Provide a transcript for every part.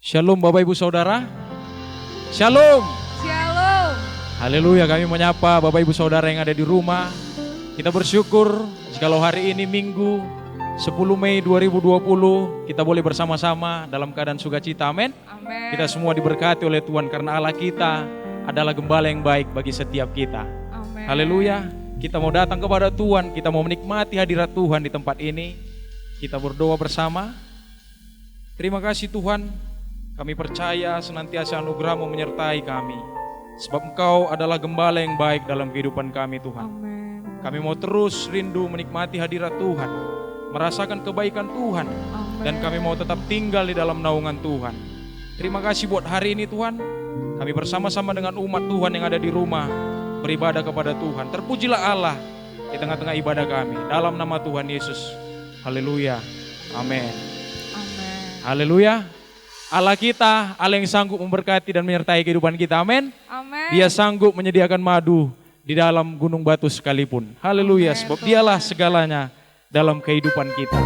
Shalom Bapak Ibu Saudara. Shalom. Shalom. Haleluya, kami menyapa Bapak Ibu Saudara yang ada di rumah. Kita bersyukur jikalau hari ini Minggu 10 Mei 2020 kita boleh bersama-sama dalam keadaan sukacita. Amin. Amin. Kita semua diberkati oleh Tuhan karena Allah kita adalah gembala yang baik bagi setiap kita. Amin. Haleluya. Kita mau datang kepada Tuhan, kita mau menikmati hadirat Tuhan di tempat ini. Kita berdoa bersama. Terima kasih Tuhan, kami percaya senantiasa anugerah-Mu menyertai kami. Sebab Engkau adalah gembala yang baik dalam kehidupan kami Tuhan. Amin. Kami mau terus rindu menikmati hadirat Tuhan, merasakan kebaikan Tuhan. Amin. Dan kami mau tetap tinggal di dalam naungan Tuhan. Terima kasih buat hari ini Tuhan. Kami bersama-sama dengan umat Tuhan yang ada di rumah beribadah kepada Tuhan. Terpujilah Allah di tengah-tengah ibadah kami. Dalam nama Tuhan Yesus. Haleluya. Amin. Amin. Haleluya. Allah kita, Allah yang sanggup memberkati dan menyertai kehidupan kita. Amin. Amin. Dia sanggup menyediakan madu di dalam gunung batu sekalipun. Haleluya. Amin, Sebab Tuhan. Dialah segalanya dalam kehidupan kita.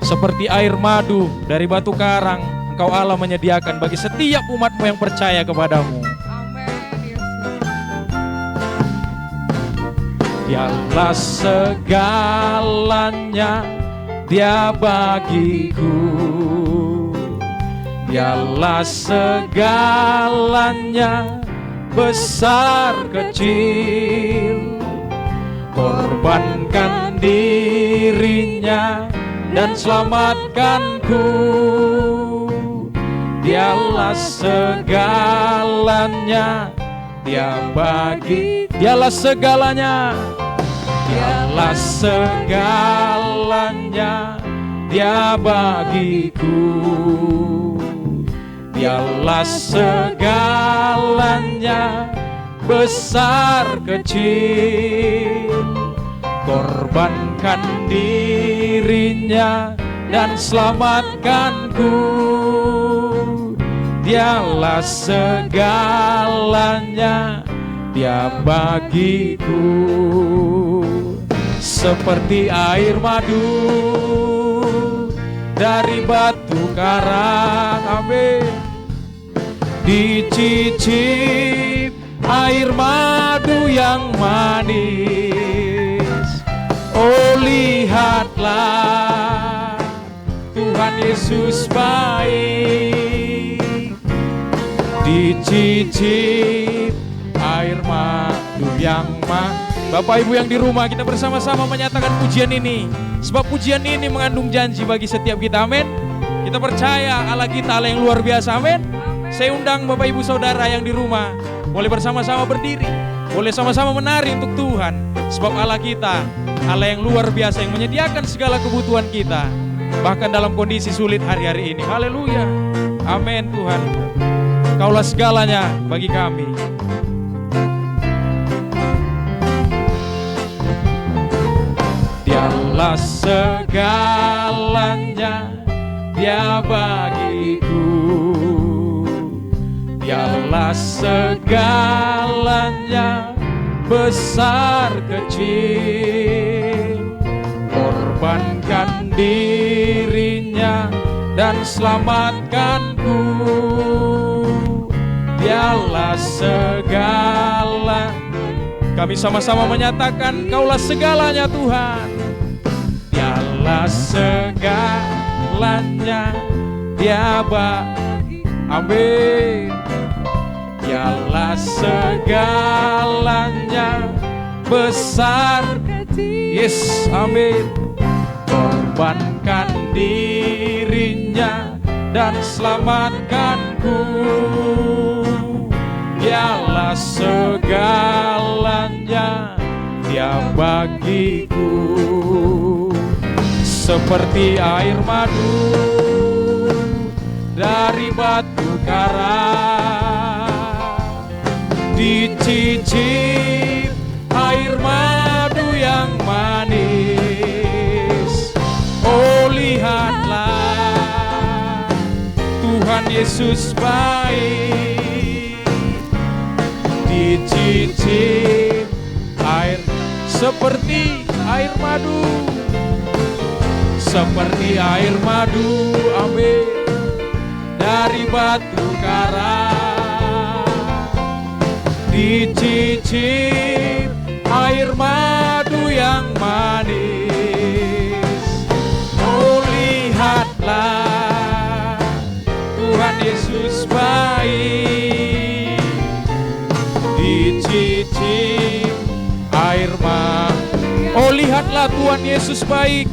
Seperti air madu dari batu karang, Engkau Allah menyediakan bagi setiap umat-Mu yang percaya kepadamu. Amin. Yesus. Dialah segalanya, Dia bagiku. Dialah segalanya, besar kecil. Korbankan dirinya dan selamatkanku. Dialah segalanya, Dialah segalanya, Dialah segalanya, Dia bagiku. Dialah segalanya, besar kecil. Korbankan dirinya dan selamatkanku. Dialah segalanya, Dia bagiku. Seperti air madu dari batu karang. Amin. Dicicip air madu yang manis. Oh lihatlah, Tuhan Yesus baik. Dicicip air madu yang manis. Bapak Ibu yang di rumah, kita bersama-sama menyatakan pujian ini. Sebab pujian ini mengandung janji bagi setiap kita. Amin. Kita percaya Allah kita Allah yang luar biasa. Amin. Saya undang Bapak Ibu Saudara yang di rumah, boleh bersama-sama berdiri, boleh sama-sama menari untuk Tuhan. Sebab Allah kita Allah yang luar biasa, yang menyediakan segala kebutuhan kita, bahkan dalam kondisi sulit hari-hari ini. Haleluya. Amin Tuhan. Kaulah segalanya bagi kami. Dialah segalanya, Dia bagiku. Dialah segalanya, besar kecil. Korbankan dirinya dan selamatkanku. Dialah segala. Kami sama-sama menyatakan Kaulah segalanya Tuhan. Dialah segalanya, Dia Amin. Dialah segalanya, besar kecil. Yes, amin. Korbankan dirinya dan selamatkanku. Dialah segalanya, Dia bagiku. Seperti air madu dari batu karang. Dicicip air madu yang manis. Oh lihatlah, Tuhan Yesus baik. Dicicip air seperti air madu. seperti air madu, amin, dari batu karang. Dicicip air madu yang manis. Oh, lihatlah Tuhan Yesus baik. Dicicip air madu. Oh, lihatlah Tuhan Yesus baik.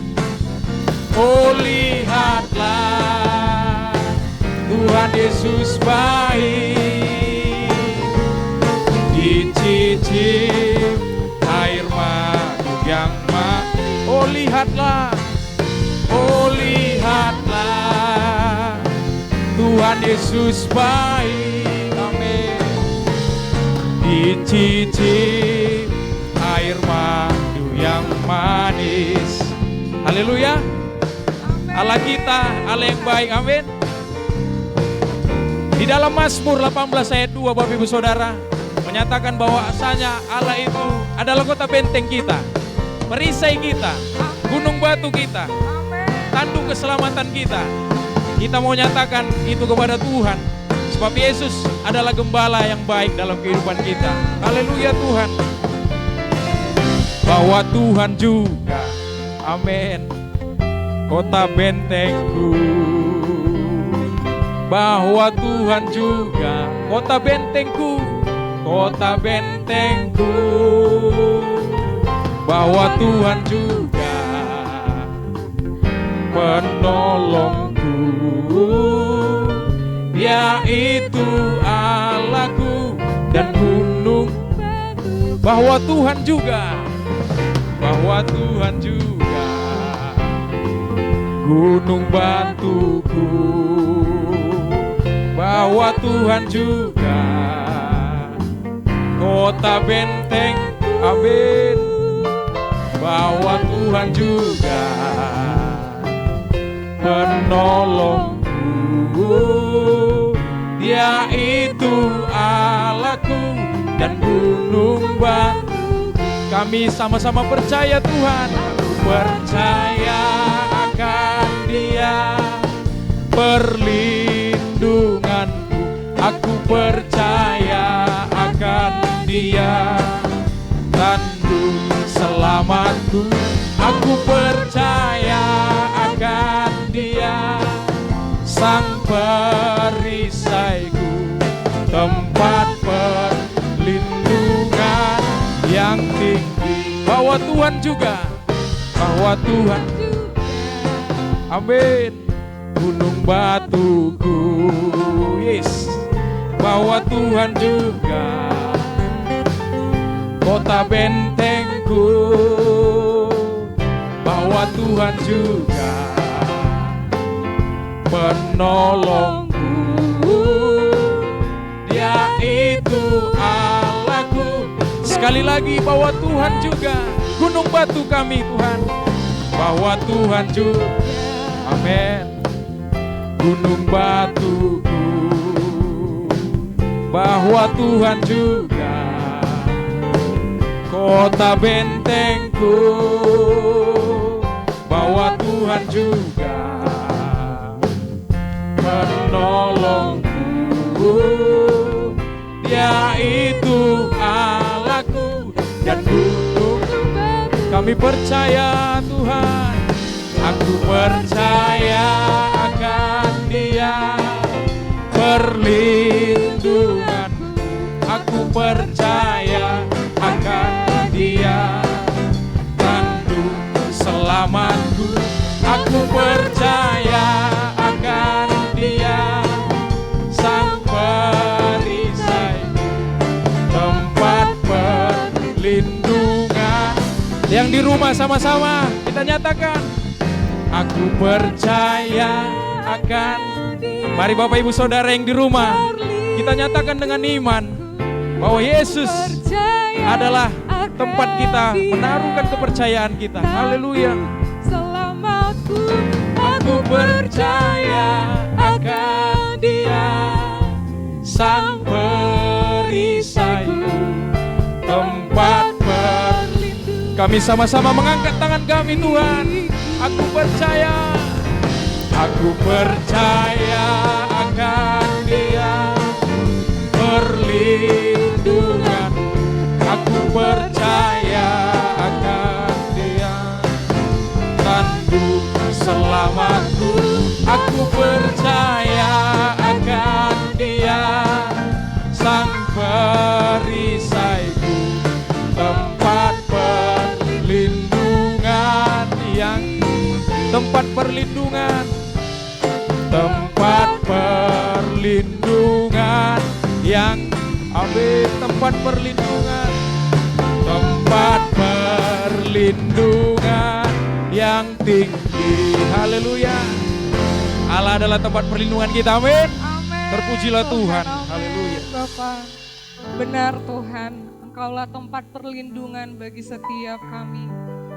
Oh, lihatlah Tuhan Yesus baik. Dicicip air madu yang manis. Oh, lihatlah, oh, lihatlah Tuhan Yesus baik, amin. Dicicip air madu yang manis. Haleluya. Allah kita, Allah yang baik, amin. Di dalam Mazmur 18 ayat 2, Bapak Ibu Saudara, menyatakan bahwasanya Allah itu adalah kota benteng kita, perisai kita, gunung batu kita, tanduk keselamatan kita. Kita mau nyatakan itu kepada Tuhan, sebab Yesus adalah gembala yang baik dalam kehidupan kita. Haleluya Tuhan. Bahwa Tuhan juga, amin, kota bentengku. Bahwa Tuhan juga kota bentengku, kota bentengku. Bahwa Tuhan juga penolongku, yaitu Allahku dan gunung. Bahwa Tuhan juga, bahwa Tuhan juga gunung batuku. Bahwa Tuhan juga kota benteng, amin. Bahwa Tuhan juga penolongku, yaitu Allahku dan gunung batu. Kami sama-sama percaya Tuhan. Aku percaya akan Dia, perlindunganku. Aku percaya akan Dia, tanduk selamatku. Aku percaya akan Dia, sang perisaiku, tempat perlindungan yang tinggi. Bahwa Tuhan juga, bahwa Tuhan, amin, gunung batuku, yes. Bahwa Tuhan juga kota bentengku. Bahwa Tuhan juga penolongku, Dia itu Allahku. Sekali lagi, bahwa Tuhan juga gunung batu kami Tuhan. Bahwa Tuhan juga, amin, gunung batuku. Bahwa Tuhan juga kota bentengku. Bahwa Tuhan juga penolongku, yaitu Allahku dan gunung. Kami percaya Tuhan. Aku percaya akan Dia, perlindungan. Aku percaya akan Dia, tanduk selamatku. Aku percaya akan Dia, sang perisai, tempat perlindungan. Yang di rumah sama-sama kita nyatakan, aku percaya akan. Mari Bapak Ibu Saudara yang di rumah, kita nyatakan dengan iman bahwa Yesus adalah tempat kita menaruhkan kepercayaan kita. Haleluya. Aku percaya akan Dia, sang perisaiku, tempat perlindungan. Kami sama-sama mengangkat tangan kami Tuhan. Aku percaya, aku percaya akan Dia perlindungan. Aku percaya akan Dia tanduk selamatku. Aku percaya akan Dia sang perisaiku, tempat perlindungan yang tempat perlindungan, tempat perlindungan yang amin, tempat perlindungan, tempat perlindungan yang tinggi. Haleluya. Allah adalah tempat perlindungan kita. Amin. Amin. Terpujilah Tuhan. Amin. Haleluya. Bapak, benar Tuhan, Engkaulah tempat perlindungan bagi setiap kami.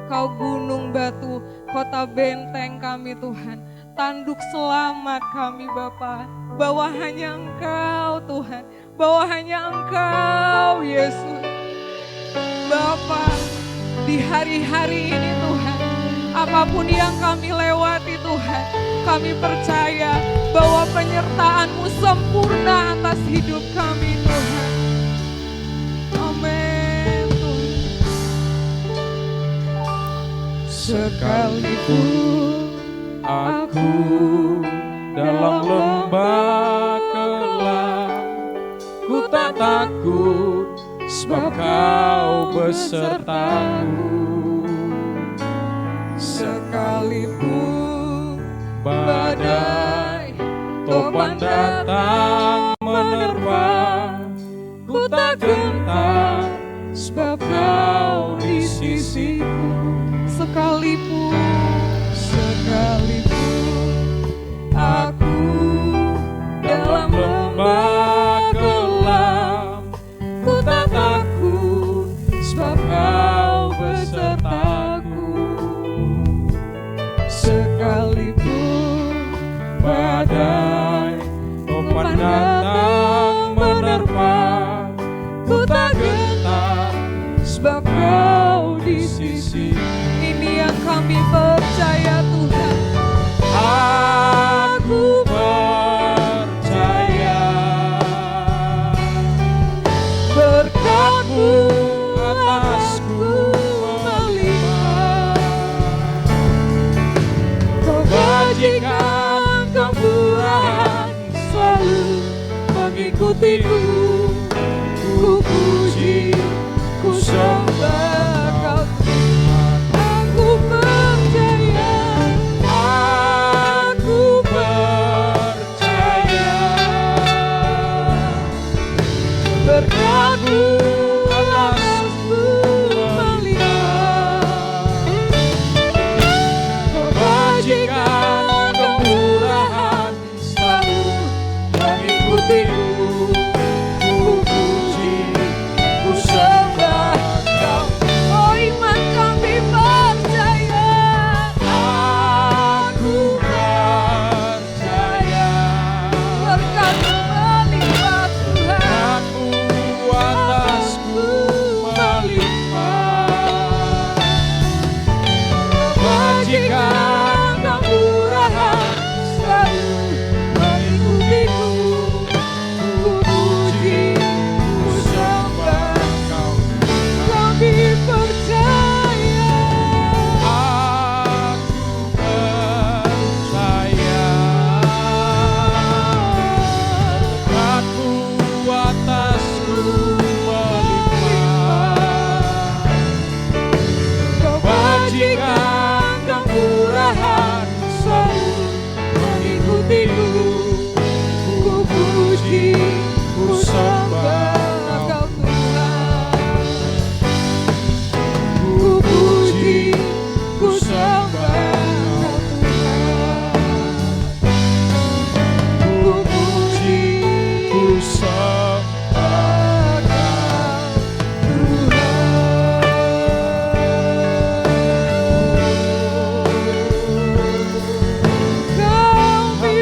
Kau gunung batu, kota benteng kami Tuhan. Tanduk selamat kami Bapa. Bahwa hanya Engkau Tuhan. Bahwa hanya Engkau Yesus. Bapa, di hari-hari ini Tuhan, apapun yang kami lewati Tuhan, kami percaya bahwa penyertaan-Mu sempurna atas hidup kami Tuhan. Amin Tuhan. Sekalipun aku dalam lembah kelam, ku tak takut sebab Kau besertaku. Sekalipun Badai topan datang menerpa, ku tak gentar sebab Kau di sisiku. Sekalipun aku Dalam lembah kelam, ku tak takut sebab Kau besertaku. sekalipun Badai topan datang menerpa, ku tak gentar sebab Kau di sisi. ini yang kami percaya Tuhan. Aku percaya berkat-Mu atasku melimpah, kebajikan kemurahan selalu mengikutiku. Ku puji, ku sembah Kau Tuhan. Aku percaya, Aku percaya berkat-Mu atasku melimpah, kebajikan kemurahan selalu mengikutiku. Ku puji, ku sembah Kau. oh iman kami percaya. Aku percaya Berkat-Mu melimpah Tuhan. berkat-Mu atasku melimpah, kebajikan kemurahan selalu mengikutiku. Ku puji, ku sembah Kau. Kami percaya. Aku percaya berkat-Mu atasku melimpah, kebajikan kemurahan selalu mengikutiku. Ku puji, ku sembah Kau. Kau Tuhan. Ku puji, ku sembah Kau. Ku puji, ku sembah Kau. Kami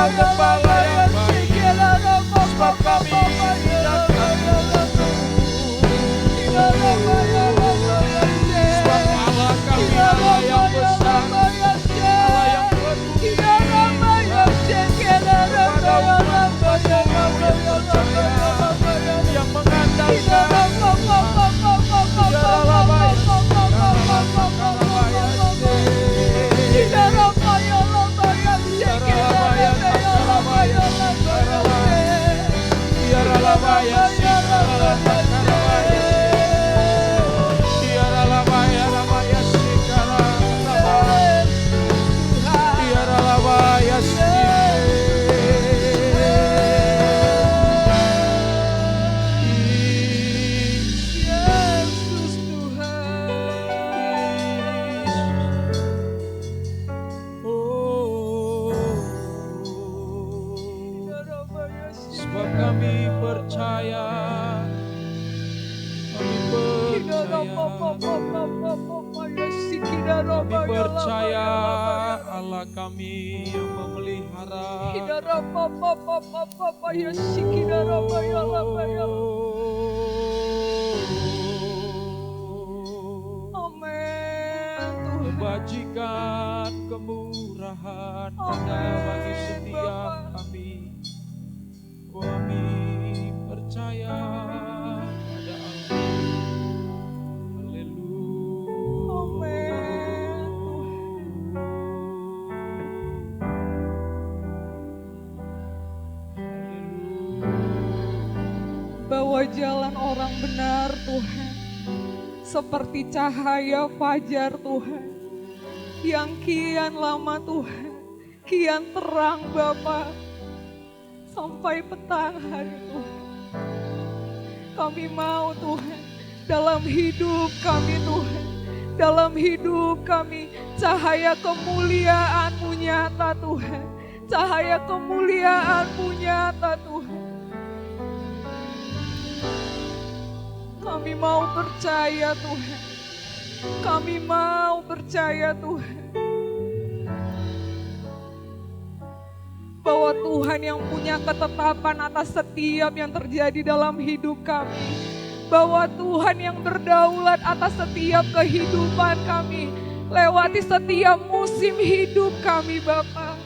Engkau Gembala yang baik, sebab kami datang. Sebab Allah kami Allah yang besar, Allah yang penuh kepada umat-Mu yang percaya, yang mengandalkan sebab kami percaya, kami percaya Allah kami yang memelihara. Kebajikan, kemurahan ada bagi setiap kami. Kami percaya pada Allah. Bawa jalan orang benar Tuhan, seperti cahaya fajar Tuhan, yang kian lama Tuhan, kian terang Bapa, sampai petang hari Tuhan. Kami mau Tuhan, dalam hidup kami Tuhan, dalam hidup kami, cahaya kemuliaan-Mu nyata Tuhan, cahaya kemuliaan-Mu nyata Tuhan. Kami mau percaya Tuhan, kami mau percaya Tuhan, bahwa Tuhan yang punya ketetapan atas setiap yang terjadi dalam hidup kami, bahwa Tuhan yang berdaulat atas setiap kehidupan kami, lewati setiap musim hidup kami Bapa.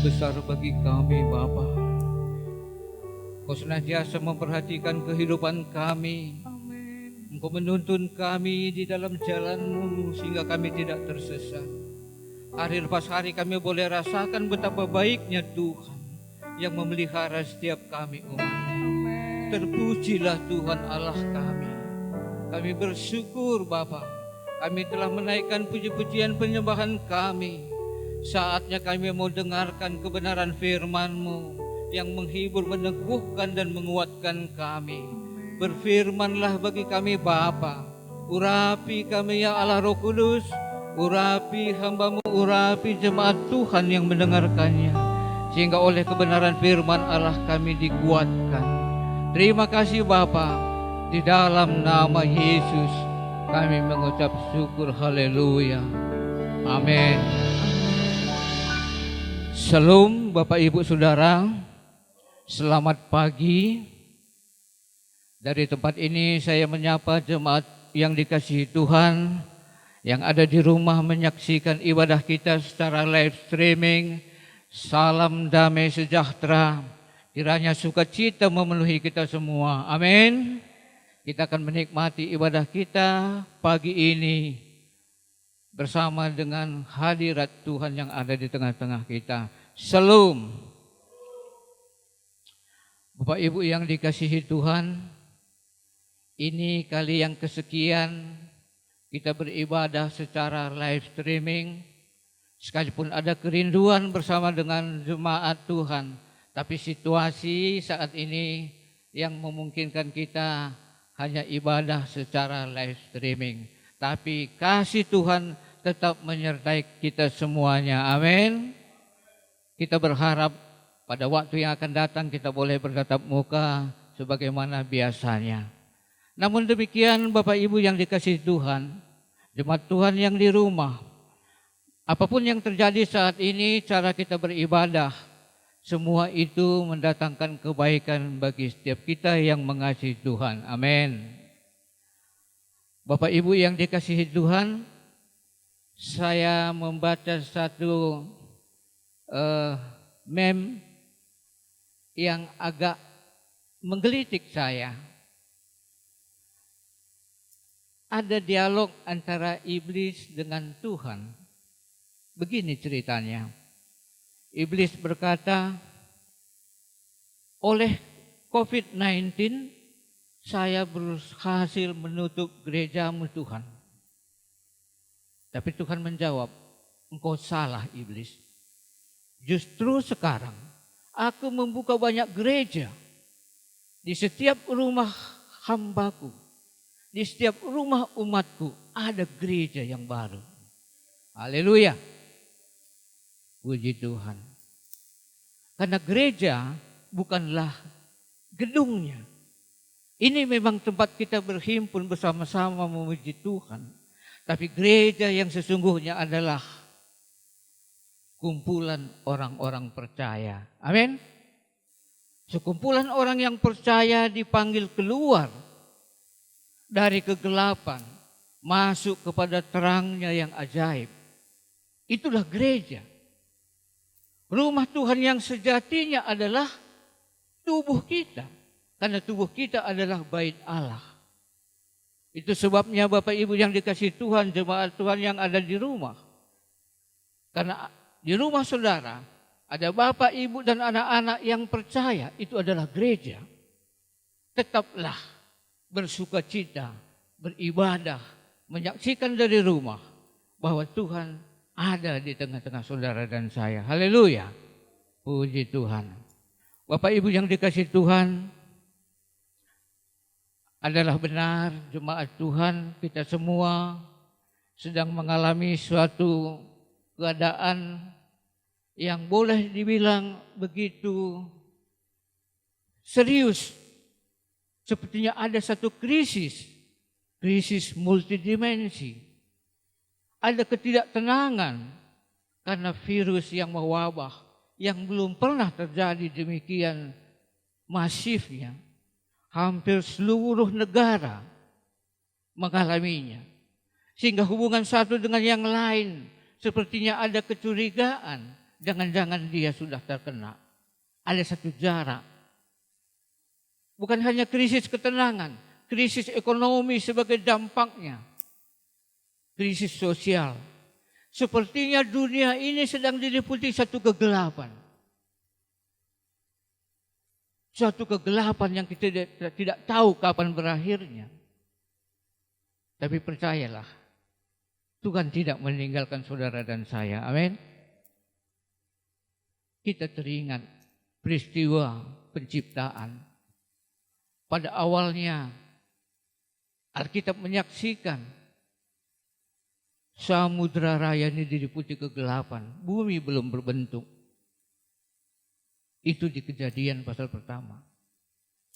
besar bagi kami, Bapa. Kau senantiasa memperhatikan kehidupan kami. Amin. Engkau menuntun kami di dalam jalan-Mu sehingga kami tidak tersesat. Hari lepas hari kami boleh rasakan betapa baiknya Tuhan yang memelihara setiap kami umat. Amin. Terpujilah Tuhan Allah kami. Kami bersyukur Bapa. Kami telah menaikkan puji-pujian penyembahan kami. Saatnya kami mau dengarkan kebenaran firman-Mu yang menghibur, meneguhkan dan menguatkan kami. Berfirmanlah bagi kami Bapa. Urapi kami ya Allah Roh Kudus. Urapi hamba-Mu, urapi jemaat Tuhan yang mendengarkannya. Sehingga oleh kebenaran firman Allah kami dikuatkan. Terima kasih Bapa. Di dalam nama Yesus kami mengucap syukur. Haleluya. Amin. Shalom Bapak Ibu Saudara. Selamat pagi. Dari tempat ini saya menyapa jemaat yang dikasihi Tuhan, yang ada di rumah menyaksikan ibadah kita secara live streaming. Salam damai sejahtera. Kiranya sukacita memenuhi kita semua. Amin. Kita akan menikmati ibadah kita pagi ini bersama dengan hadirat Tuhan yang ada di tengah-tengah kita. Shalom. Bapak Ibu yang dikasihi Tuhan, ini kali yang kesekian kita beribadah secara live streaming. Sekalipun ada kerinduan bersama dengan jemaat Tuhan, tapi situasi saat ini yang memungkinkan kita hanya ibadah secara live streaming. Tapi kasih Tuhan tetap menyertai kita semuanya. Amin. Kita berharap pada waktu yang akan datang kita boleh bertatap muka sebagaimana biasanya. Namun demikian Bapak Ibu yang dikasihi Tuhan, jemaat Tuhan yang di rumah, apapun yang terjadi saat ini, cara kita beribadah, semua itu mendatangkan kebaikan bagi setiap kita yang mengasihi Tuhan. Amin. Bapak Ibu yang dikasihi Tuhan, saya membaca satu meme yang agak menggelitik saya. Ada dialog antara iblis dengan Tuhan. Begini ceritanya. Iblis berkata, oleh COVID-19 saya berhasil menutup gerejamu Tuhan. Tapi Tuhan menjawab, engkau salah iblis. Justru sekarang aku membuka banyak gereja di setiap rumah hambaku, di setiap rumah umatku ada gereja yang baru. Haleluya. Puji Tuhan. Karena gereja bukanlah gedungnya. Ini memang tempat kita berhimpun bersama-sama memuji Tuhan. Tapi gereja yang sesungguhnya adalah kumpulan orang-orang percaya. Amin. Sekumpulan orang yang percaya dipanggil keluar dari kegelapan, masuk kepada terangnya yang ajaib. Itulah gereja. Rumah Tuhan yang sejatinya adalah tubuh kita. Karena tubuh kita adalah bait Allah. Itu sebabnya Bapak Ibu yang dikasihi Tuhan, jemaat Tuhan yang ada di rumah. Karena di rumah saudara ada Bapak, Ibu dan anak-anak yang percaya, itu adalah gereja. Tetaplah bersukacita, beribadah, menyaksikan dari rumah bahwa Tuhan ada di tengah-tengah saudara dan saya. Haleluya. Puji Tuhan. Bapak Ibu yang dikasihi Tuhan, adalah benar jemaat Tuhan kita semua sedang mengalami suatu keadaan yang boleh dibilang begitu serius. Sepertinya ada satu krisis multidimensi. Ada ketidaktenangan karena virus yang mewabah yang belum pernah terjadi demikian masifnya. Hampir seluruh negara mengalaminya. Sehingga hubungan satu dengan yang lain sepertinya ada kecurigaan jangan-jangan dia sudah terkena. Ada satu jarak. Bukan hanya krisis ketenangan, krisis ekonomi sebagai dampaknya, krisis sosial. Sepertinya dunia ini sedang diliputi satu kegelapan. Suatu kegelapan yang kita tidak tahu kapan berakhirnya. Tapi percayalah, Tuhan tidak meninggalkan saudara dan saya. Amin. Kita teringat peristiwa penciptaan. Pada awalnya Alkitab menyaksikan samudra raya ini diliputi kegelapan, bumi belum berbentuk. Itu di Kejadian pasal pertama.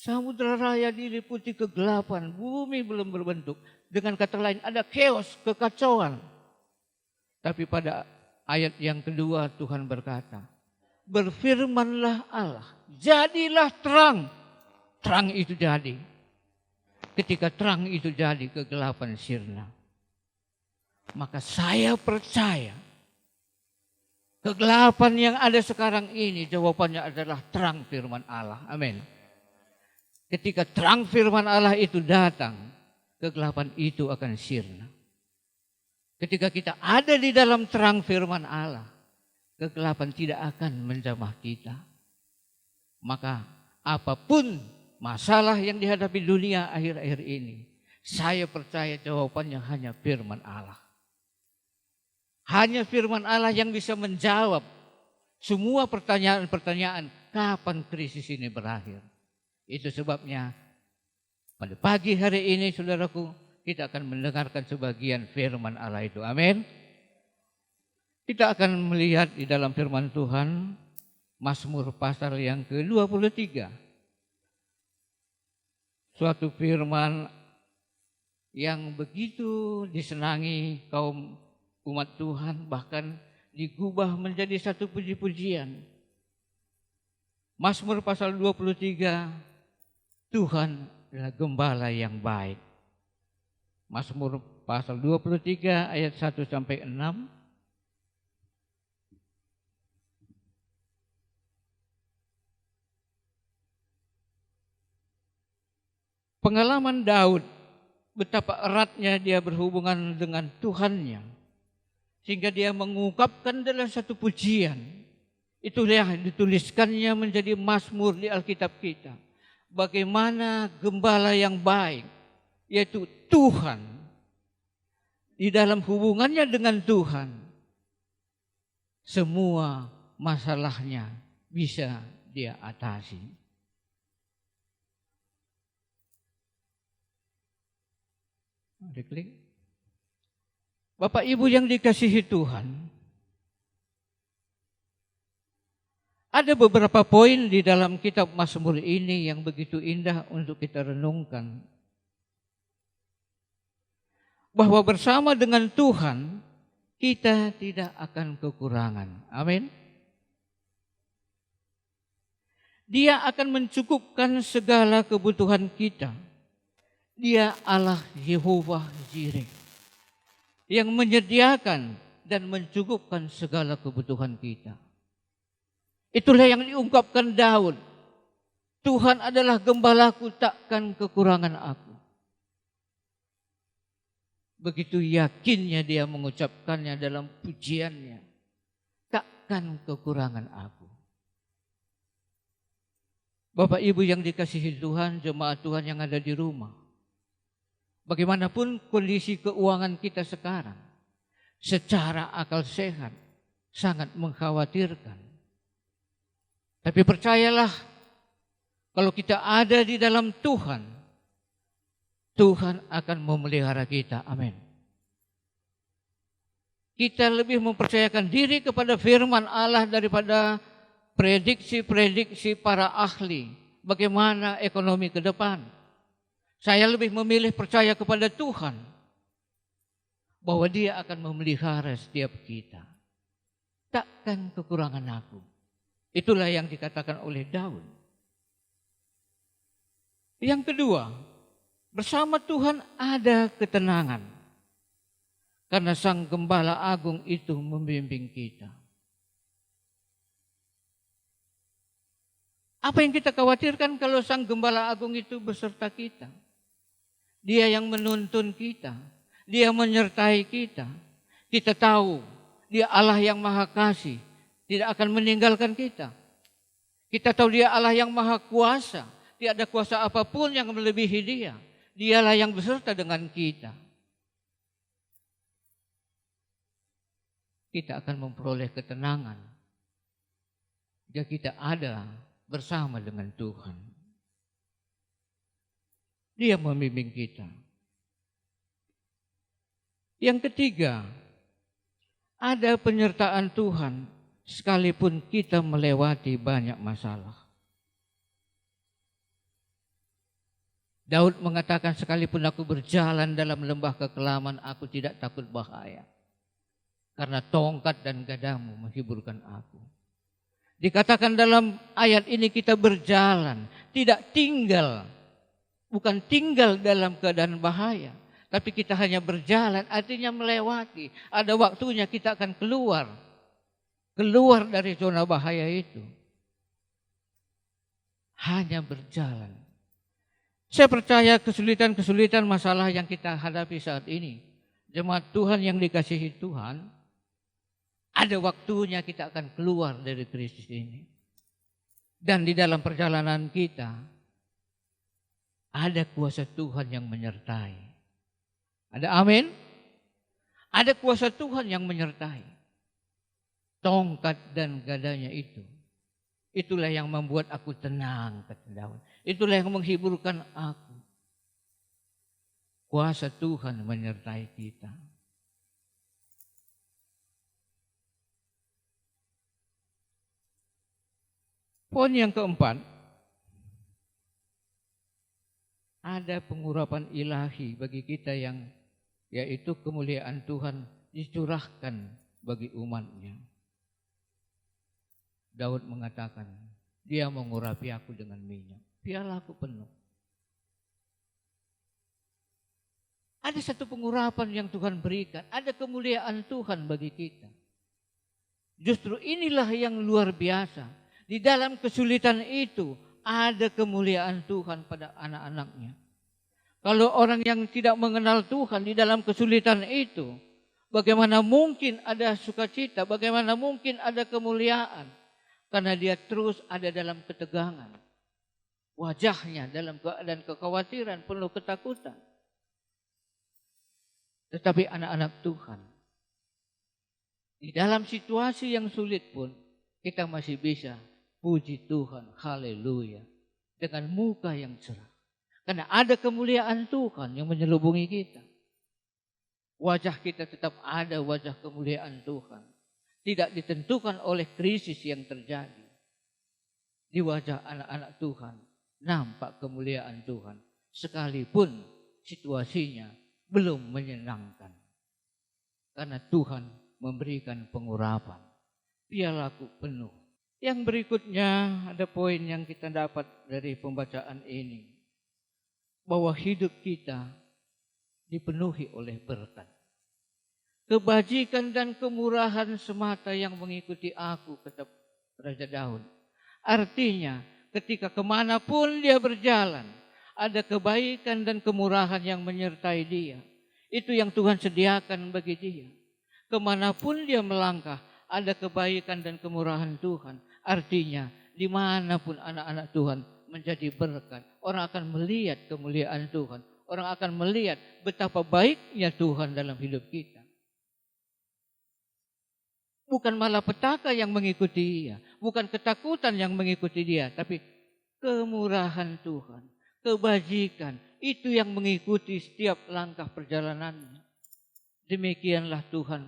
Samudra raya diliputi kegelapan, bumi belum berbentuk. Dengan kata lain ada chaos, kekacauan. Tapi pada ayat yang kedua Tuhan berkata, berfirmanlah Allah, jadilah terang. Terang itu jadi. Ketika terang itu jadi, kegelapan sirna. Maka saya percaya kegelapan yang ada sekarang ini jawabannya adalah terang firman Allah. Amin. Ketika terang firman Allah itu datang, kegelapan itu akan sirna. Ketika kita ada di dalam terang firman Allah, kegelapan tidak akan menjamah kita. Maka apapun masalah yang dihadapi dunia akhir-akhir ini, saya percaya jawabannya hanya firman Allah. Hanya firman Allah yang bisa menjawab semua pertanyaan-pertanyaan kapan krisis ini berakhir. Itu sebabnya pada pagi hari ini saudaraku, kita akan mendengarkan sebagian firman Allah itu. Amin. Kita akan melihat di dalam firman Tuhan Mazmur pasal yang ke-23. Suatu firman yang begitu disenangi kaum umat Tuhan, bahkan digubah menjadi satu puji-pujian. Mazmur pasal 23, Tuhan adalah gembala yang baik. Mazmur pasal 23 ayat 1 sampai 6. Pengalaman Daud, betapa eratnya dia berhubungan dengan Tuhannya, sehingga dia mengungkapkan dalam satu pujian. Itulah yang dituliskannya menjadi mazmur di Alkitab kita. Bagaimana gembala yang baik, yaitu Tuhan. Di dalam hubungannya dengan Tuhan, semua masalahnya bisa dia atasi. Diklik. Bapak Ibu yang dikasihi Tuhan, ada beberapa poin di dalam kitab Mazmur ini yang begitu indah untuk kita renungkan. Bahwa bersama dengan Tuhan, kita tidak akan kekurangan. Amin. Dia akan mencukupkan segala kebutuhan kita. Dia Allah Yehovah Jireh, yang menyediakan dan mencukupkan segala kebutuhan kita. Itulah yang diungkapkan Daud. Tuhan adalah gembalaku, takkan kekurangan aku. Begitu yakinnya dia mengucapkannya dalam pujiannya. Takkan kekurangan aku. Bapak Ibu yang dikasihi Tuhan, jemaat Tuhan yang ada di rumah. Bagaimanapun kondisi keuangan kita sekarang, secara akal sehat, sangat mengkhawatirkan. Tapi percayalah, kalau kita ada di dalam Tuhan, Tuhan akan memelihara kita. Amin. Kita lebih mempercayakan diri kepada firman Allah daripada prediksi-prediksi para ahli bagaimana ekonomi ke depan. Saya lebih memilih percaya kepada Tuhan bahwa Dia akan memelihara setiap kita. Takkan kekurangan aku. Itulah yang dikatakan oleh Daud. Yang kedua, bersama Tuhan ada ketenangan. Karena Sang Gembala Agung itu membimbing kita. Apa yang kita khawatirkan kalau Sang Gembala Agung itu beserta kita? Dia yang menuntun kita, Dia menyertai kita. Kita tahu Dia Allah yang Maha Kasih, tidak akan meninggalkan kita. Kita tahu Dia Allah yang Maha Kuasa, tidak ada kuasa apapun yang melebihi Dia. Dialah yang beserta dengan kita. Kita akan memperoleh ketenangan jika kita ada bersama dengan Tuhan. Dia membimbing kita. Yang ketiga, ada penyertaan Tuhan sekalipun kita melewati banyak masalah. Daud mengatakan, sekalipun aku berjalan dalam lembah kekelaman, aku tidak takut bahaya. Karena tongkat dan gadamu menghiburkan aku. Dikatakan dalam ayat ini kita berjalan, tidak tinggal. Bukan tinggal dalam keadaan bahaya. Tapi kita hanya berjalan, artinya melewati. Ada waktunya kita akan keluar. Keluar dari zona bahaya itu. Hanya berjalan. Saya percaya kesulitan-kesulitan masalah yang kita hadapi saat ini, jemaat Tuhan yang dikasihi Tuhan, ada waktunya kita akan keluar dari krisis ini. Dan di dalam perjalanan kita, ada kuasa Tuhan yang menyertai. Ada amin? Ada kuasa Tuhan yang menyertai. Tongkat dan gadanya itu. Itulah yang membuat aku tenang, kata Daud. Itulah yang menghiburkan aku. Kuasa Tuhan menyertai kita. Poin yang keempat, ada pengurapan ilahi bagi kita yang yaitu kemuliaan Tuhan dicurahkan bagi umatnya. Daud mengatakan, Dia mengurapi aku dengan minyak, pialaku penuh. Ada satu pengurapan yang Tuhan berikan, ada kemuliaan Tuhan bagi kita. Justru inilah yang luar biasa. Di dalam kesulitan itu ada kemuliaan Tuhan pada anak-anaknya. Kalau orang yang tidak mengenal Tuhan di dalam kesulitan itu, bagaimana mungkin ada sukacita, bagaimana mungkin ada kemuliaan? Karena dia terus ada dalam ketegangan. Wajahnya dalam keadaan kekhawatiran, penuh ketakutan. Tetapi anak-anak Tuhan, di dalam situasi yang sulit pun, kita masih bisa puji Tuhan, haleluya, dengan muka yang cerah. Karena ada kemuliaan Tuhan yang menyelubungi kita. Wajah kita tetap ada wajah kemuliaan Tuhan. Tidak ditentukan oleh krisis yang terjadi. Di wajah anak-anak Tuhan nampak kemuliaan Tuhan. Sekalipun situasinya belum menyenangkan. Karena Tuhan memberikan pengurapan. Pialaku penuh. Yang berikutnya ada poin yang kita dapat dari pembacaan ini. Bahwa hidup kita dipenuhi oleh berkat. Kebajikan dan kemurahan semata yang mengikuti aku, kata Raja Daud. Artinya ketika kemanapun dia berjalan, ada kebaikan dan kemurahan yang menyertai dia. Itu yang Tuhan sediakan bagi dia. Kemanapun dia melangkah, ada kebaikan dan kemurahan Tuhan. Artinya dimanapun anak-anak Tuhan menjadi berkat, orang akan melihat kemuliaan Tuhan. Orang akan melihat betapa baiknya Tuhan dalam hidup kita. Bukan malapetaka yang mengikuti dia, bukan ketakutan yang mengikuti dia, tapi kemurahan Tuhan, kebajikan, itu yang mengikuti setiap langkah perjalanannya. Demikianlah Tuhan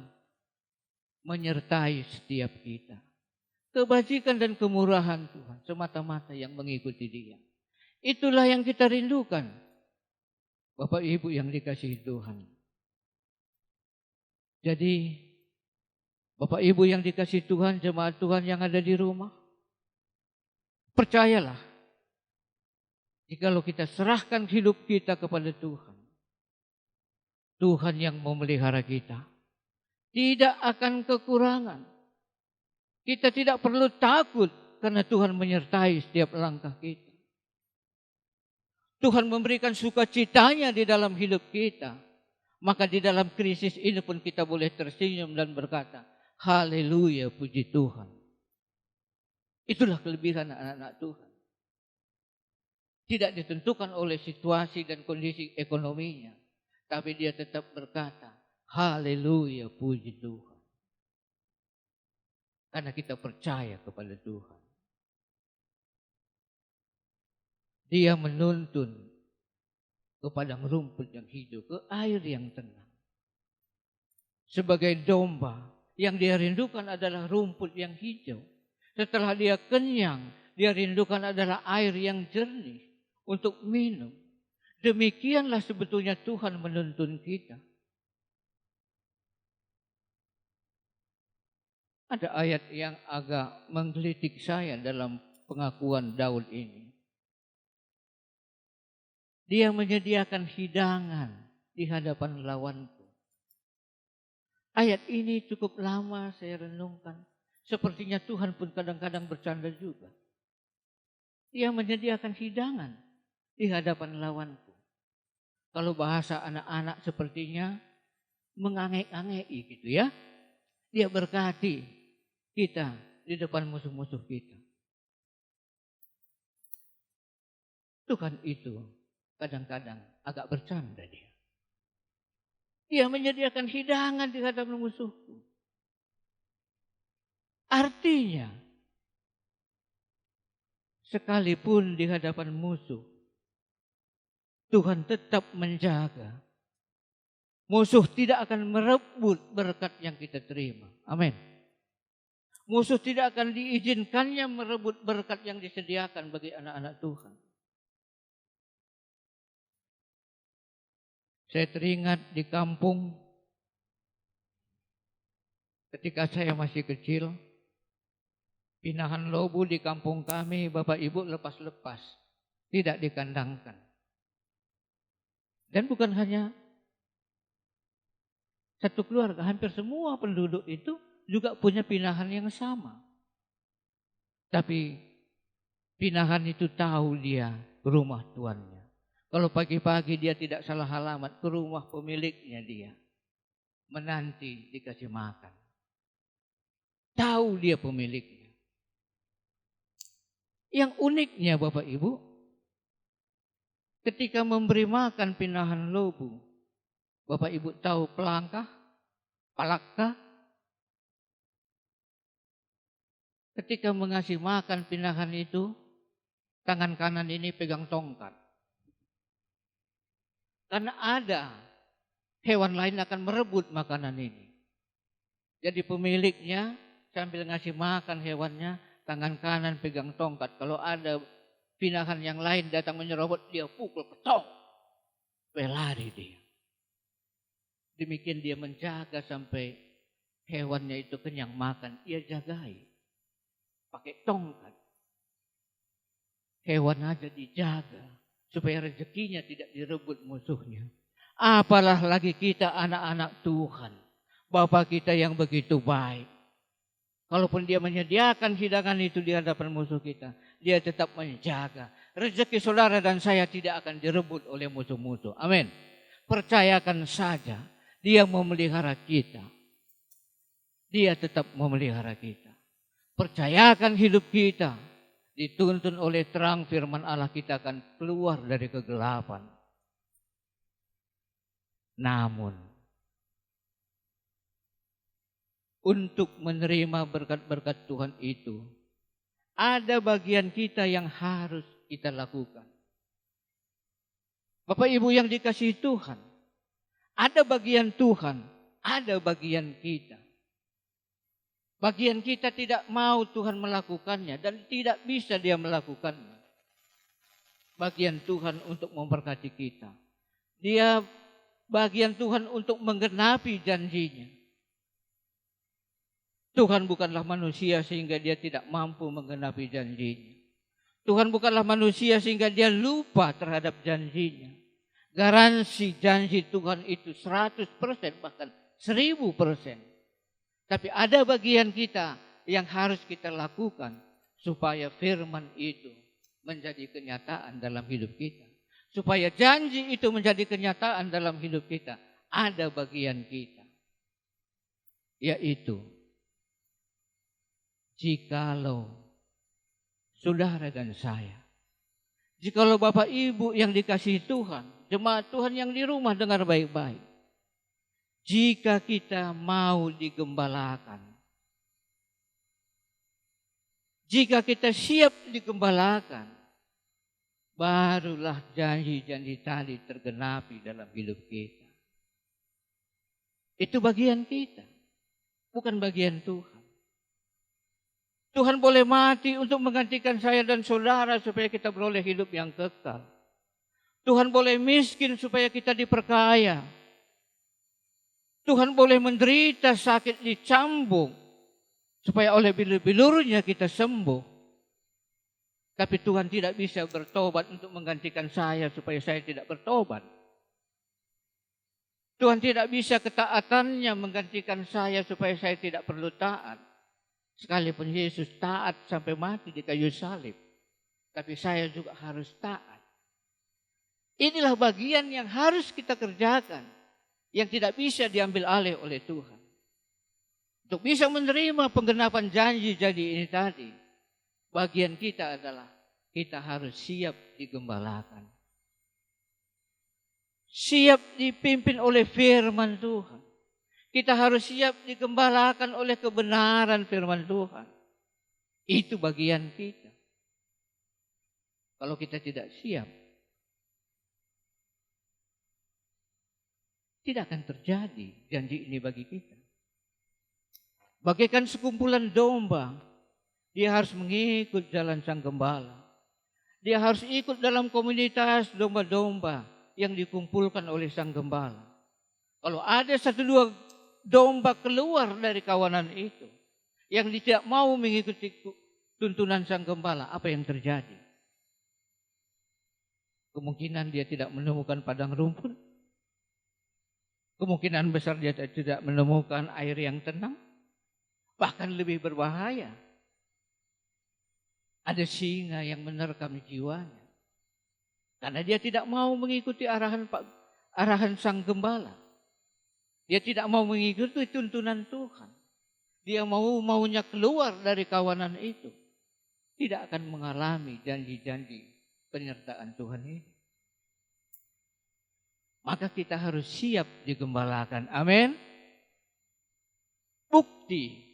menyertai setiap kita. Kebajikan dan kemurahan Tuhan semata-mata yang mengikuti dia. Itulah yang kita rindukan, Bapak Ibu yang dikasihi Tuhan. Jadi Bapak Ibu yang dikasihi Tuhan, jemaat Tuhan yang ada di rumah, percayalah, jikalau kita serahkan hidup kita kepada Tuhan, Tuhan yang memelihara kita, tidak akan kekurangan. Kita tidak perlu takut karena Tuhan menyertai setiap langkah kita. Tuhan memberikan sukacitanya di dalam hidup kita. Maka di dalam krisis ini pun kita boleh tersenyum dan berkata, haleluya, puji Tuhan. Itulah kelebihan anak-anak Tuhan. Tidak ditentukan oleh situasi dan kondisi ekonominya. Tapi dia tetap berkata, haleluya, puji Tuhan. Karena kita percaya kepada Tuhan. Dia menuntun ke padang rumput yang hijau, ke air yang tenang. Sebagai domba, yang dia rindukan adalah rumput yang hijau. Setelah dia kenyang, dia rindukan adalah air yang jernih untuk minum. Demikianlah sebetulnya Tuhan menuntun kita. Ada ayat yang agak menggelitik saya dalam pengakuan Daud ini. Dia menyediakan hidangan di hadapan lawanku. Ayat ini cukup lama saya renungkan. Sepertinya Tuhan pun kadang-kadang bercanda juga. Dia menyediakan hidangan di hadapan lawanku. Kalau bahasa anak-anak sepertinya mengangek-angei gitu ya. Dia berkati kita di depan musuh-musuh kita. Tuhan itu kadang-kadang agak bercanda dia. Dia menyediakan hidangan di hadapan musuhku. Artinya, sekalipun di hadapan musuh, Tuhan tetap menjaga. Musuh tidak akan merebut berkat yang kita terima. Amin. Musuh tidak akan diizinkannya merebut berkat yang disediakan bagi anak-anak Tuhan. Saya teringat di kampung ketika saya masih kecil, pinahan lobu di kampung kami Bapak Ibu lepas-lepas, tidak dikandangkan. Dan bukan hanya satu keluarga, hampir semua penduduk itu juga punya pinahan yang sama. Tapi pinahan itu tahu dia ke rumah tuannya. Kalau pagi-pagi dia tidak salah alamat ke rumah pemiliknya dia. Menanti dikasih makan. Tahu dia pemiliknya. Yang uniknya Bapak Ibu, ketika memberi makan pinahan lobu, Bapak Ibu tahu pelangkah, palakkah? Ketika mengasih makan pinahan itu, tangan kanan ini pegang tongkat. Karena ada hewan lain akan merebut makanan ini. Jadi pemiliknya sambil ngasih makan hewannya, tangan kanan pegang tongkat. Kalau ada pinahan yang lain datang menyerobot, dia pukul ketong. Lari dia. Demikian dia menjaga sampai hewannya itu kenyang makan. Ia jagai. Pakai tongkat. Hewan aja dijaga. Supaya rezekinya tidak direbut musuhnya. Apalah lagi kita anak-anak Tuhan. Bapa kita yang begitu baik. Kalaupun dia menyediakan hidangan itu di hadapan musuh kita, dia tetap menjaga. Rezeki saudara dan saya tidak akan direbut oleh musuh-musuh. Amin. Percayakan saja, dia memelihara kita. Dia tetap memelihara kita. Percayakan hidup kita. Dituntun oleh terang firman Allah, kita akan keluar dari kegelapan. Namun, untuk menerima berkat-berkat Tuhan itu, ada bagian kita yang harus kita lakukan. Bapak Ibu yang dikasihi Tuhan, ada bagian Tuhan, ada bagian kita. Bagian kita tidak mau Tuhan melakukannya dan tidak bisa dia melakukannya. Bagian Tuhan untuk memberkati kita. Dia bagian Tuhan untuk menggenapi janjinya. Tuhan bukanlah manusia sehingga dia tidak mampu menggenapi janjinya. Tuhan bukanlah manusia sehingga dia lupa terhadap janjinya. Garansi janji Tuhan itu 100% bahkan 1000%. Tapi ada bagian kita yang harus kita lakukan supaya firman itu menjadi kenyataan dalam hidup kita. Supaya janji itu menjadi kenyataan dalam hidup kita. Ada bagian kita. Yaitu, jikalau saudara dan saya, jikalau Bapak Ibu yang dikasihi Tuhan, jemaat Tuhan yang di rumah dengar baik-baik. Jika kita mau digembalakan, jika kita siap digembalakan, barulah janji-janji tadi tergenapi dalam hidup kita. Itu bagian kita, bukan bagian Tuhan. Tuhan boleh mati untuk menggantikan saya dan saudara supaya kita beroleh hidup yang kekal. Tuhan boleh miskin supaya kita diperkaya. Tuhan boleh menderita sakit dicambuk supaya oleh bilur-bilurnya kita sembuh. Tapi Tuhan tidak bisa bertobat untuk menggantikan saya supaya saya tidak bertobat. Tuhan tidak bisa ketaatannya menggantikan saya supaya saya tidak perlu taat. Sekalipun Yesus taat sampai mati di kayu salib. Tapi saya juga harus taat. Inilah bagian yang harus kita kerjakan. Yang tidak bisa diambil alih oleh Tuhan. Untuk bisa menerima penggenapan janji-janji ini tadi. Bagian kita adalah kita harus siap digembalakan. Siap dipimpin oleh firman Tuhan. Kita harus siap digembalakan oleh kebenaran firman Tuhan. Itu bagian kita. Kalau kita tidak siap, tidak akan terjadi janji ini bagi kita. Bagaikan sekumpulan domba, dia harus mengikut jalan sang gembala. Dia harus ikut dalam komunitas domba-domba yang dikumpulkan oleh sang gembala. Kalau ada satu dua domba keluar dari kawanan itu, yang tidak mau mengikuti tuntunan sang gembala, apa yang terjadi? Kemungkinan dia tidak menemukan padang rumput. Kemungkinan besar dia tidak menemukan air yang tenang. Bahkan lebih berbahaya. Ada singa yang menerkam jiwanya. Karena dia tidak mau mengikuti arahan sang gembala. Dia tidak mau mengikuti tuntunan Tuhan. Dia maunya keluar dari kawanan itu. Tidak akan mengalami janji-janji penyertaan Tuhan ini. Maka kita harus siap digembalakan. Amin. Bukti,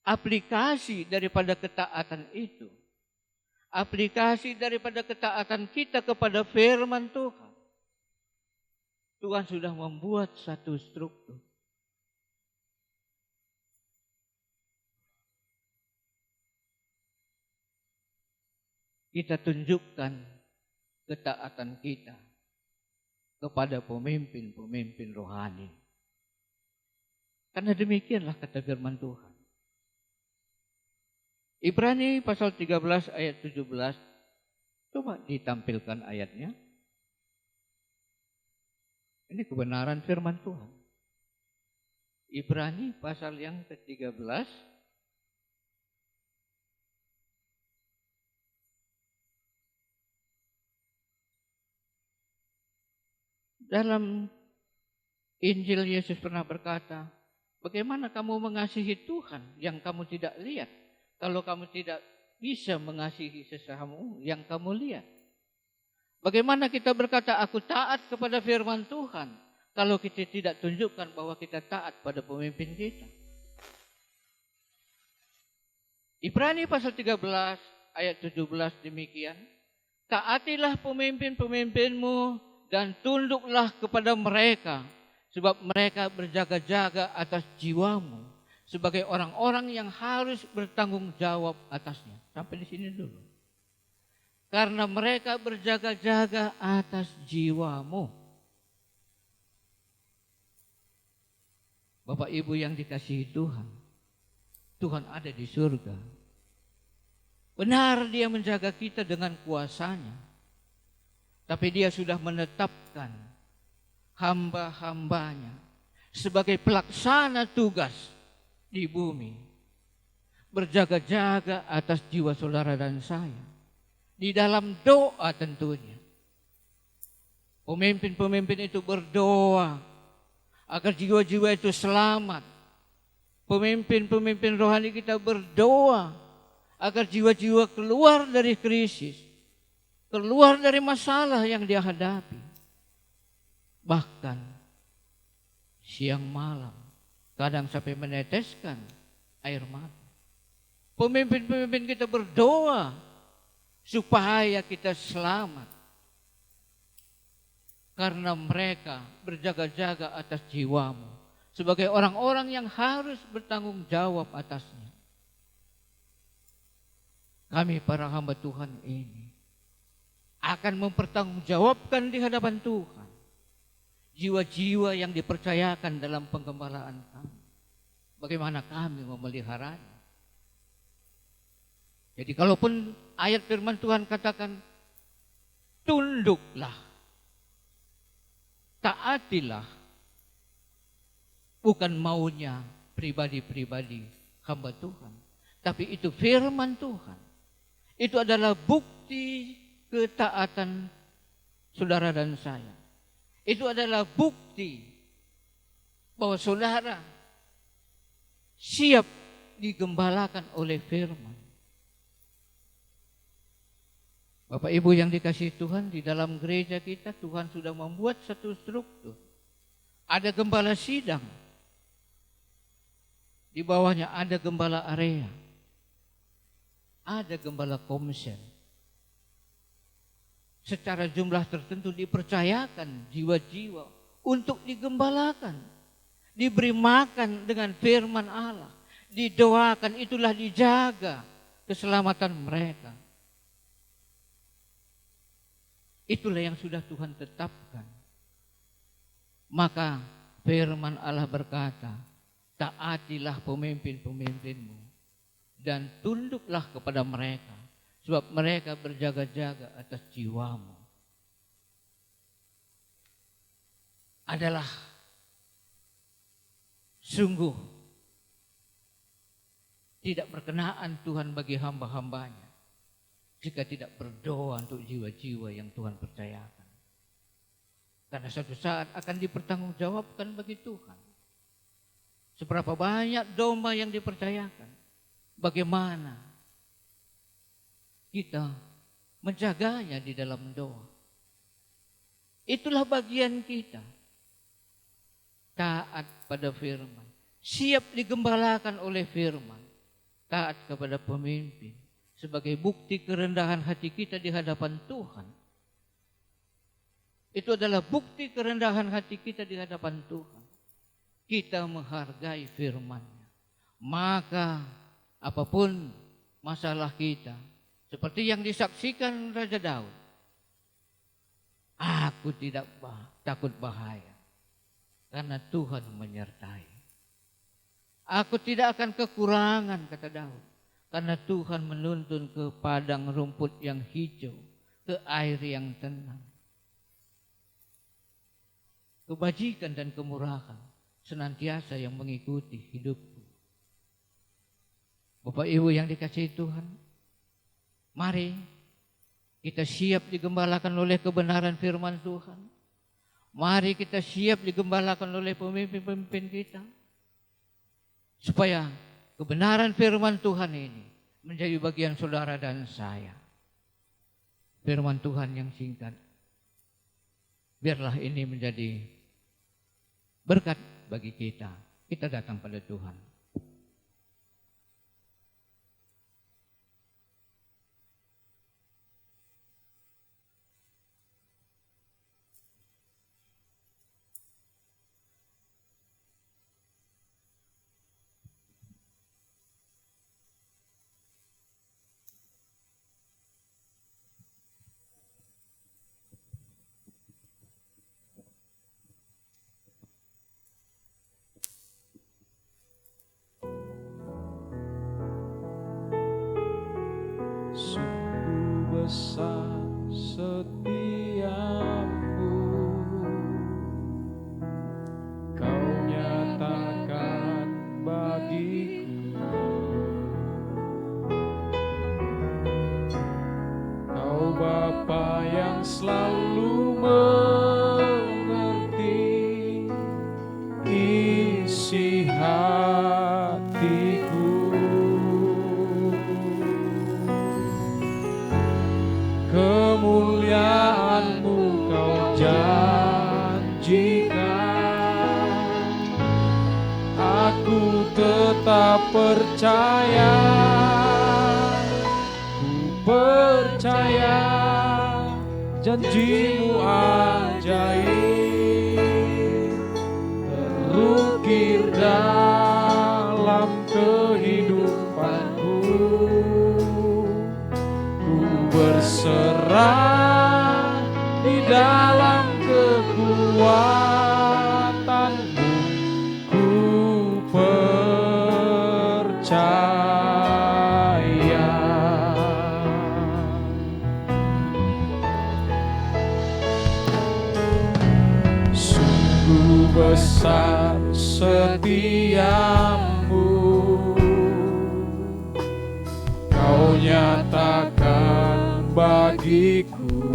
aplikasi daripada ketaatan itu. Aplikasi daripada ketaatan kita kepada firman Tuhan. Tuhan sudah membuat satu struktur. Kita tunjukkan ketaatan kita kepada pemimpin-pemimpin rohani. Karena demikianlah kata firman Tuhan. Ibrani pasal 13 ayat 17. Coba ditampilkan ayatnya. Ini kebenaran firman Tuhan. Ibrani pasal yang ke-13. Dalam Injil Yesus pernah berkata, bagaimana kamu mengasihi Tuhan yang kamu tidak lihat? Kalau kamu tidak bisa mengasihi sesamamu yang kamu lihat. Bagaimana kita berkata, aku taat kepada firman Tuhan, kalau kita tidak tunjukkan bahwa kita taat pada pemimpin kita. Ibrani pasal 13 ayat 17 demikian. Taatilah pemimpin-pemimpinmu dan tunduklah kepada mereka, sebab mereka berjaga-jaga atas jiwamu, sebagai orang-orang yang harus bertanggung jawab atasnya. Sampai di sini dulu. Karena mereka berjaga-jaga atas jiwamu. Bapak Ibu yang dikasihi Tuhan, Tuhan ada di surga. Benar dia menjaga kita dengan kuasanya. Tapi dia sudah menetapkan hamba-hambanya sebagai pelaksana tugas di bumi. berjaga-jaga atas jiwa saudara dan saya. Di dalam doa tentunya. Pemimpin-pemimpin itu berdoa agar jiwa-jiwa itu selamat. Pemimpin-pemimpin rohani kita berdoa agar jiwa-jiwa keluar dari krisis, keluar dari masalah yang dia hadapi. Bahkan siang malam, kadang sampai meneteskan air mata. Pemimpin-pemimpin kita berdoa supaya kita selamat. Karena mereka berjaga-jaga atas jiwamu. Sebagai orang-orang yang harus bertanggung jawab atasnya. Kami para hamba Tuhan ini akan mempertanggungjawabkan di hadapan Tuhan jiwa-jiwa yang dipercayakan dalam penggembalaan kami. Bagaimana kami memeliharanya. Jadi kalaupun ayat firman Tuhan katakan, tunduklah, taatilah, bukan maunya pribadi-pribadi hamba Tuhan, tapi itu firman Tuhan. Itu adalah bukti ketaatan saudara dan saya. Itu adalah bukti bahwa saudara siap digembalakan oleh firman. Bapak Ibu yang dikasihi Tuhan, di dalam gereja kita Tuhan sudah membuat satu struktur. Ada gembala sidang. Di bawahnya ada gembala area. Ada gembala komsel. Secara jumlah tertentu dipercayakan jiwa-jiwa untuk digembalakan. Diberi makan dengan firman Allah. Didoakan, itulah dijaga keselamatan mereka. Itulah yang sudah Tuhan tetapkan. Maka firman Allah berkata, taatilah pemimpin-pemimpinmu dan tunduklah kepada mereka, sebab mereka berjaga-jaga atas jiwamu. Adalah sungguh tidak berkenaan Tuhan bagi hamba-hambanya jika tidak berdoa untuk jiwa-jiwa yang Tuhan percayakan. Karena suatu saat akan dipertanggungjawabkan bagi Tuhan. Seberapa banyak domba yang dipercayakan. Bagaimana kita menjaganya di dalam doa. Itulah bagian kita. Taat pada firman. Siap digembalakan oleh firman. Taat kepada pemimpin. Sebagai bukti kerendahan hati kita di hadapan Tuhan. Itu adalah bukti kerendahan hati kita di hadapan Tuhan. Kita menghargai firman-Nya. Maka apapun masalah kita, seperti yang disaksikan Raja Daud. Aku tidak takut bahaya, karena Tuhan menyertai. Aku tidak akan kekurangan, kata Daud. Karena Tuhan menuntun ke padang rumput yang hijau, ke air yang tenang. Kebajikan dan kemurahan senantiasa yang mengikuti hidupku. Bapak Ibu yang dikasihi Tuhan, mari kita siap digembalakan oleh kebenaran firman Tuhan. Mari kita siap digembalakan oleh pemimpin-pemimpin kita. Supaya kebenaran firman Tuhan ini menjadi bagian saudara dan saya. Firman Tuhan yang singkat. Biarlah ini menjadi berkat bagi kita. Kita datang pada Tuhan. Besar setiamu, kau nyatakan bagiku Bapa yang selalu mengerti isi hatiku. Kemuliaan-Mu Kau janjikan, aku tetap percaya. Percaya janji-Mu ajaib terukir dalam kehidupanku. Ku berserah di dalam kekuatan-Mu, ku percaya. Besar setiamu, Kau nyatakan bagiku.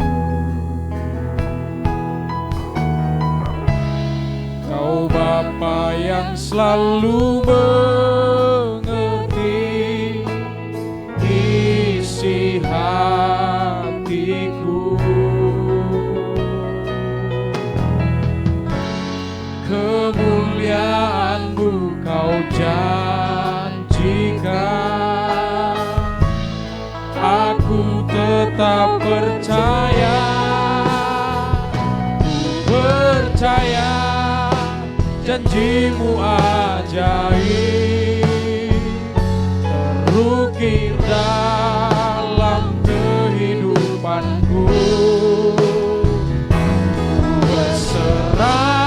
Kau Bapa yang selalu mengerti isi hatiku. Kemuliaan-Mu Kau janjikan, aku tetap percaya. Ku percaya janji-Mu ajaib terukir dalam kehidupanku. Berserah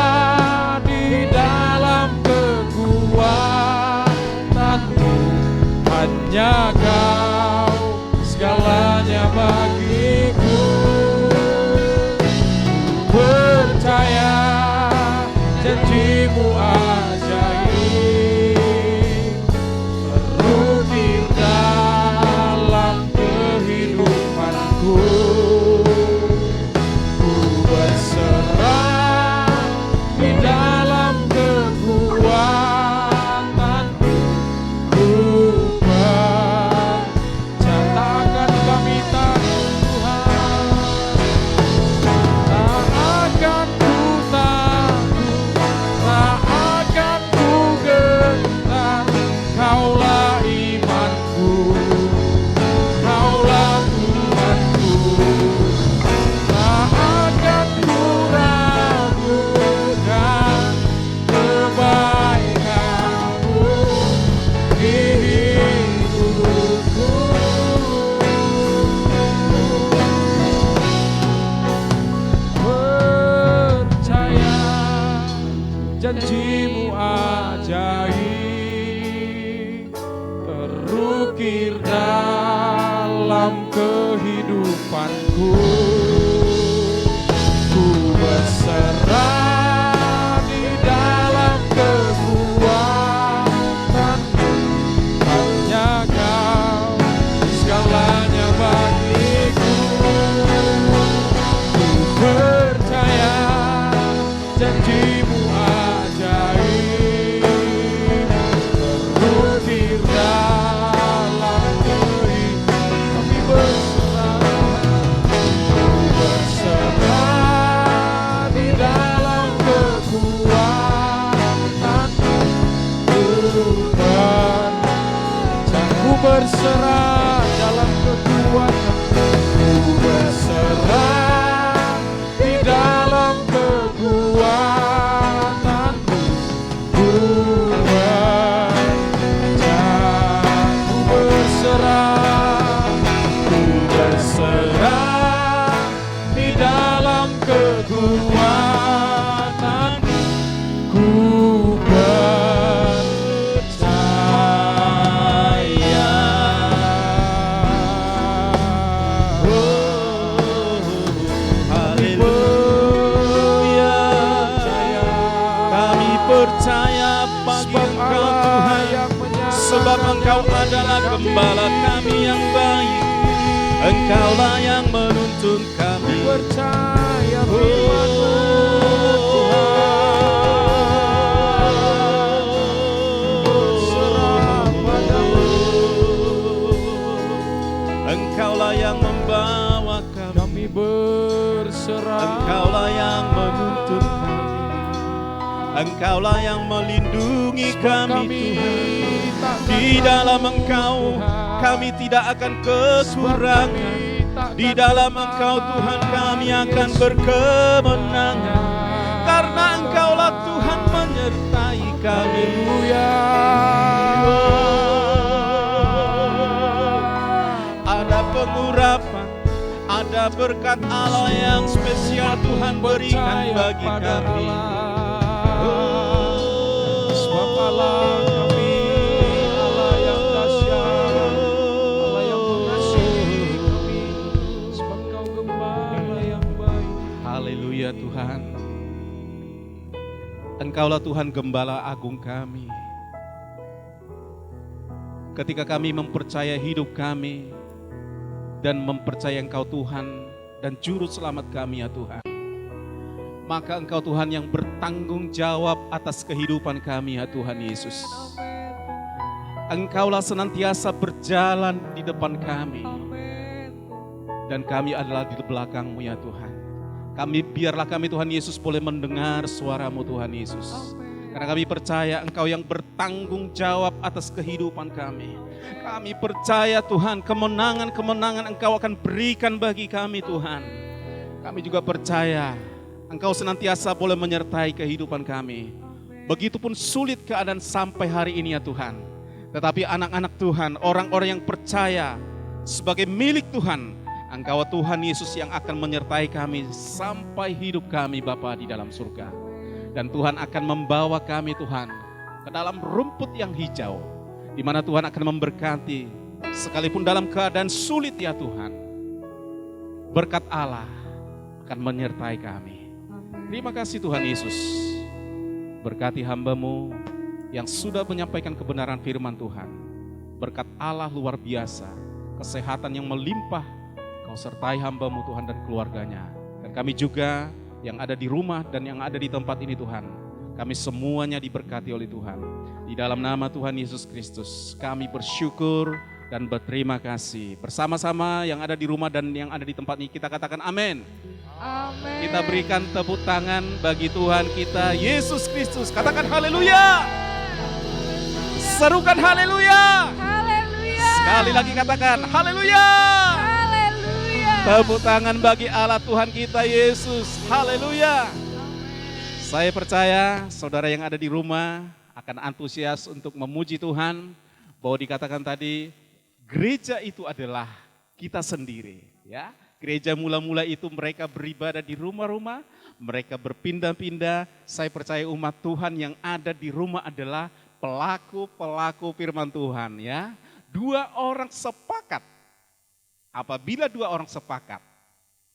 hanya Kau segalanya bagiku. Percaya janji-Mu ajaib terukir dalam kehidupanku. Ku berserah di dalam kekuatan-Mu. Janji-Mu ajaib terukir dalam kehidupanku. Ku berserah di dalam kekuatan-Mu. Hanya Kau segalanya bagiku. Ku percaya janji-Mu berserah dalam kekuatan-Mu. Berserah di dalam kekuatan-Mu. Ku berserah, ku berserah di dalam kekuatan-Mu. Ku percaya bagi Engkau Tuhan, sebab Engkau adalah gembala kami yang baik. Engkaulah yang menuntun menuntun kami. Percaya firman-Mu berserah padamu. Engkaulah yang membawa kami. Kami berserah. Engkaulah yang menuntun kami. Engkaulah yang melindungi kami, Tuhan. Di dalam Engkau kami tidak akan kekurangan. Di dalam Engkau Tuhan kami akan berkemenangan. Karena Engkaulah Tuhan menyertai kami. Ada pengurapan, ada berkat Allah yang spesial Tuhan berikan bagi kami. Sebab Allah kami, Allah yang dahsyat, Allah yang mengasihi kami. Sebab Kau Gembala yang baik. Haleluya Tuhan. Engkaulah Tuhan Gembala agung kami. Ketika kami mempercaya hidup kami dan mempercaya Engkau Tuhan dan juru selamat kami ya Tuhan, maka Engkau Tuhan yang bertanggung jawab atas kehidupan kami ya Tuhan Yesus. Engkaulah senantiasa berjalan di depan kami. Dan kami adalah di belakang-Mu ya Tuhan. Biarlah kami Tuhan Yesus boleh mendengar suara-Mu Tuhan Yesus. Karena kami percaya Engkau yang bertanggung jawab atas kehidupan kami. Kami percaya Tuhan kemenangan-kemenangan Engkau akan berikan bagi kami Tuhan. Kami juga percaya Engkau senantiasa boleh menyertai kehidupan kami. Begitupun sulit keadaan sampai hari ini ya Tuhan. Tetapi anak-anak Tuhan, orang-orang yang percaya sebagai milik Tuhan, Engkau Tuhan Yesus yang akan menyertai kami sampai hidup kami Bapa di dalam surga. Dan Tuhan akan membawa kami Tuhan ke dalam rumput yang hijau, di mana Tuhan akan memberkati sekalipun dalam keadaan sulit ya Tuhan. Berkat Allah akan menyertai kami. Terima kasih Tuhan Yesus. Berkati hamba-Mu yang sudah menyampaikan kebenaran firman Tuhan. Berkat Allah luar biasa, kesehatan yang melimpah, Kau sertai hamba-Mu Tuhan dan keluarganya. Dan kami juga yang ada di rumah dan yang ada di tempat ini Tuhan, kami semuanya diberkati oleh Tuhan. Di dalam nama Tuhan Yesus Kristus kami bersyukur dan berterima kasih. Bersama-sama yang ada di rumah dan yang ada di tempat ini kita katakan amin. Amin. Kita berikan tepuk tangan bagi Tuhan kita Yesus Kristus. Katakan haleluya. Serukan haleluya. Haleluya. Sekali lagi katakan haleluya. Haleluya. Tepuk tangan bagi Allah Tuhan kita Yesus. Haleluya. Saya percaya saudara yang ada di rumah akan antusias untuk memuji Tuhan. Bahwa dikatakan tadi gereja itu adalah kita sendiri ya. Gereja mula-mula itu mereka beribadah di rumah-rumah, mereka berpindah-pindah. Saya percaya umat Tuhan yang ada di rumah adalah pelaku-pelaku firman Tuhan ya. Dua orang sepakat. Apabila dua orang sepakat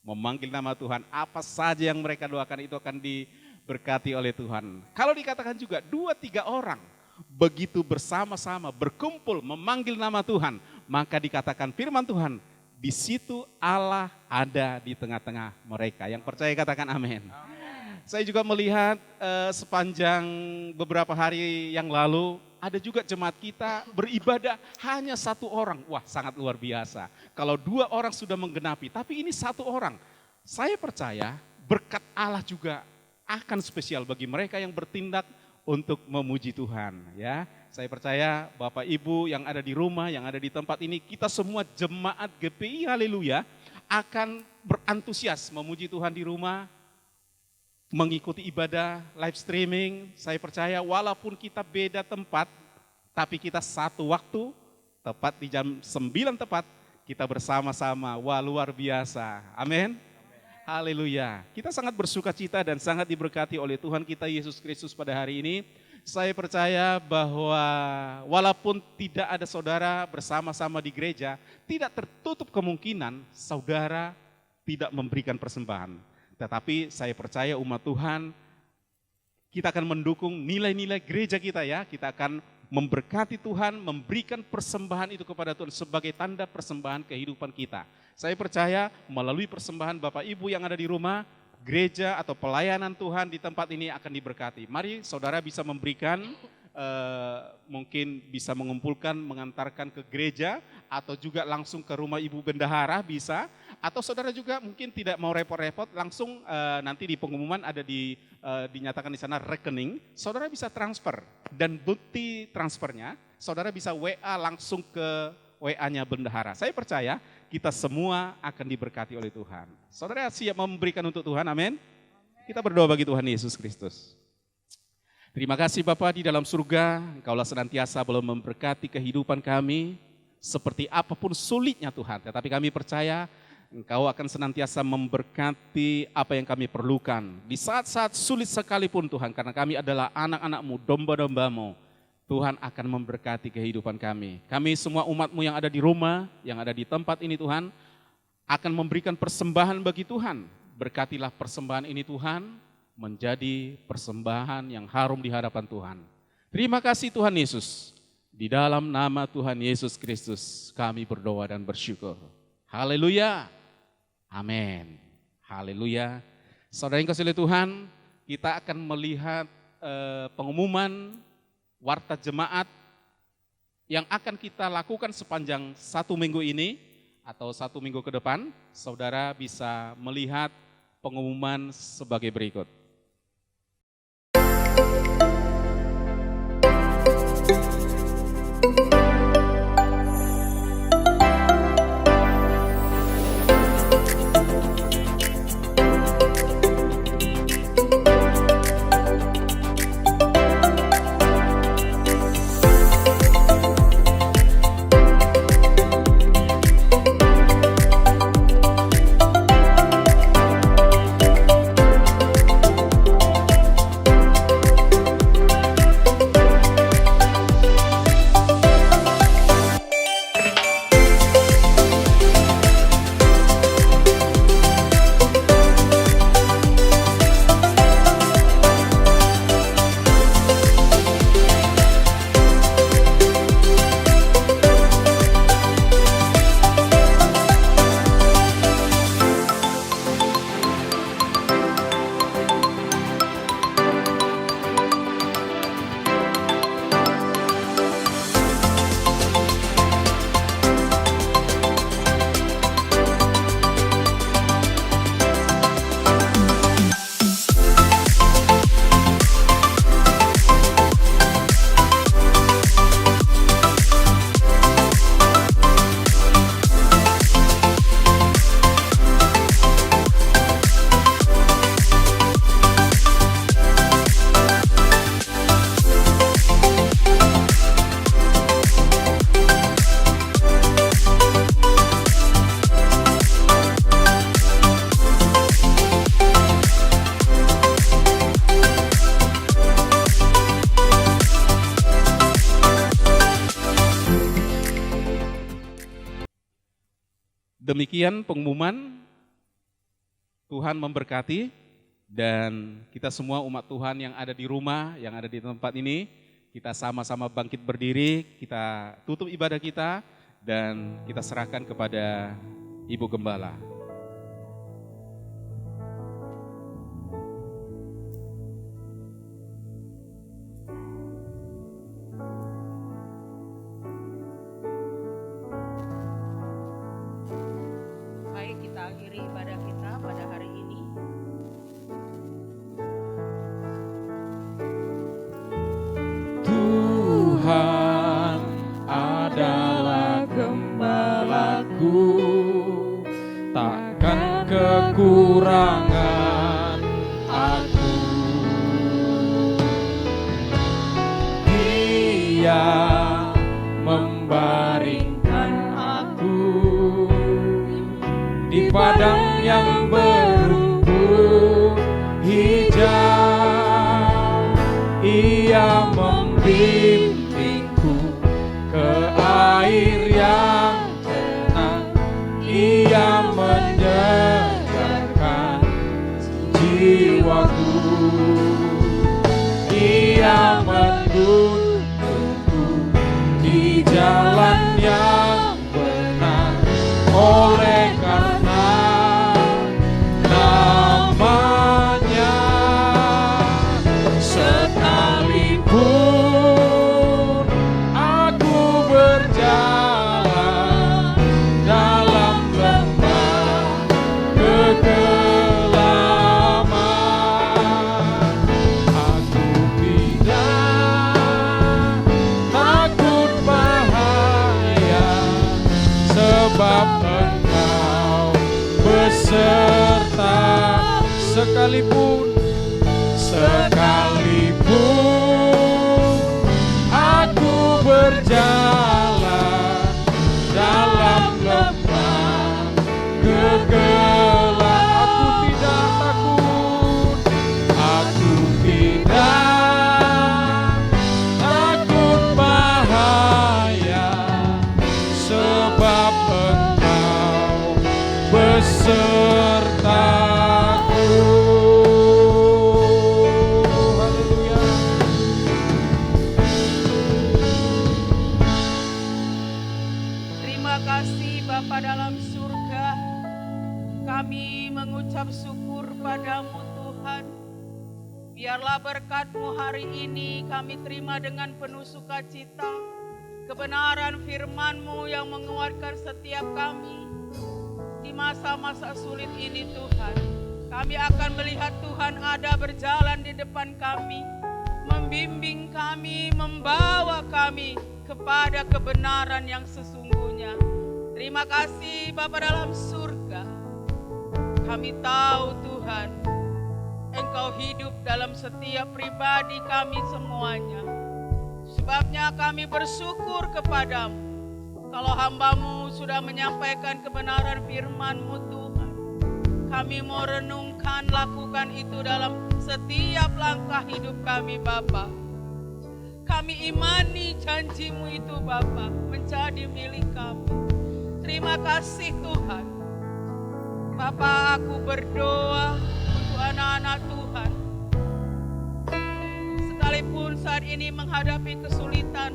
memanggil nama Tuhan, apa saja yang mereka doakan itu akan diberkati oleh Tuhan. Kalau dikatakan juga 2-3 orang begitu bersama-sama berkumpul memanggil nama Tuhan, maka dikatakan firman Tuhan, di situ Allah ada di tengah-tengah mereka. Yang percaya katakan amin. Saya juga melihat sepanjang beberapa hari yang lalu ada juga jemaat kita beribadah hanya 1 orang. Wah, sangat luar biasa. Kalau 2 orang sudah menggenapi, tapi ini 1 orang. Saya percaya berkat Allah juga akan spesial bagi mereka yang bertindak untuk memuji Tuhan ya. Saya percaya Bapak Ibu yang ada di rumah, yang ada di tempat ini, kita semua jemaat GPI Haleluya akan berantusias memuji Tuhan di rumah, mengikuti ibadah live streaming. Saya percaya walaupun kita beda tempat, tapi kita satu waktu, tepat di jam 9 tepat, kita bersama-sama. Wah, luar biasa. Amin. Haleluya. Kita sangat bersuka cita dan sangat diberkati oleh Tuhan kita Yesus Kristus pada hari ini. Saya percaya bahwa walaupun tidak ada saudara bersama-sama di gereja, tidak tertutup kemungkinan saudara tidak memberikan persembahan. Tetapi saya percaya umat Tuhan, kita akan mendukung nilai-nilai gereja kita ya. Kita akan memberkati Tuhan, memberikan persembahan itu kepada Tuhan sebagai tanda persembahan kehidupan kita. Saya percaya melalui persembahan Bapak Ibu yang ada di rumah, gereja atau pelayanan Tuhan di tempat ini akan diberkati. Mari saudara bisa memberikan, mungkin bisa mengumpulkan, mengantarkan ke gereja, atau juga langsung ke rumah Ibu Bendahara bisa, atau saudara juga mungkin tidak mau repot-repot, langsung nanti di pengumuman ada dinyatakan di sana rekening, saudara bisa transfer, dan bukti transfernya saudara bisa WA langsung ke WA-nya Bendahara. Saya percaya kita semua akan diberkati oleh Tuhan. Saudara siap memberikan untuk Tuhan, amin? Kita berdoa bagi Tuhan Yesus Kristus. Terima kasih Bapa di dalam surga, Engkaulah senantiasa belum memberkati kehidupan kami, seperti apapun sulitnya Tuhan. Tetapi kami percaya Engkau akan senantiasa memberkati apa yang kami perlukan. Di saat-saat sulit sekalipun Tuhan, karena kami adalah anak-anak-Mu, domba-domba-Mu, Tuhan akan memberkati kehidupan kami. Kami semua umat-Mu yang ada di rumah, yang ada di tempat ini Tuhan, akan memberikan persembahan bagi Tuhan. Berkatilah persembahan ini Tuhan, menjadi persembahan yang harum di hadapan Tuhan. Terima kasih Tuhan Yesus. Di dalam nama Tuhan Yesus Kristus kami berdoa dan bersyukur. Haleluya. Amin. Haleluya. Saudara yang kasih oleh Tuhan, kita akan melihat pengumuman warta jemaat yang akan kita lakukan sepanjang 1 minggu ini atau 1 minggu ke depan. Saudara bisa melihat pengumuman sebagai berikut. Demikian pengumuman. Tuhan memberkati, dan kita semua umat Tuhan yang ada di rumah, yang ada di tempat ini, kita sama-sama bangkit berdiri, kita tutup ibadah kita, dan kita serahkan kepada Ibu Gembala. Akhiri ibadah kita pada hari ini. Tuhan adalah gembalaku, takkan kekurangan aku. Dia membaringkan aku di padang yang berumput hijau. Ia membimbingku ke air yang tenang. Ia menyegarkan jiwaku. Ia menuntunku beserta sekalipun aku berjalan dalam lembah kegelapan, aku tidak takut bahaya, sebab Engkau besertaku. Haleluya. Terima kasih Bapa dalam surga. Kami mengucap syukur padamu Tuhan. Biarlah berkat-Mu hari ini kami terima dengan penuh sukacita. Kebenaran firman-Mu yang menguatkan setiap kami di masa-masa sulit ini Tuhan. Kami akan melihat Tuhan ada berjalan di depan kami, membimbing kami, membawa kami kepada kebenaran yang sesungguhnya. Terima kasih Bapa dalam surga. Kami tahu Tuhan, Engkau hidup dalam setiap pribadi kami semuanya. Sebabnya kami bersyukur kepadamu. Kalau hamba-Mu sudah menyampaikan kebenaran firman-Mu Tuhan, kami mau renungkan, lakukan itu dalam setiap langkah hidup kami Bapa. Kami imani janji-Mu itu Bapa menjadi milik kami. Terima kasih Tuhan. Bapa, aku berdoa untuk anak-anak Tuhan. Sekalipun saat ini menghadapi kesulitan,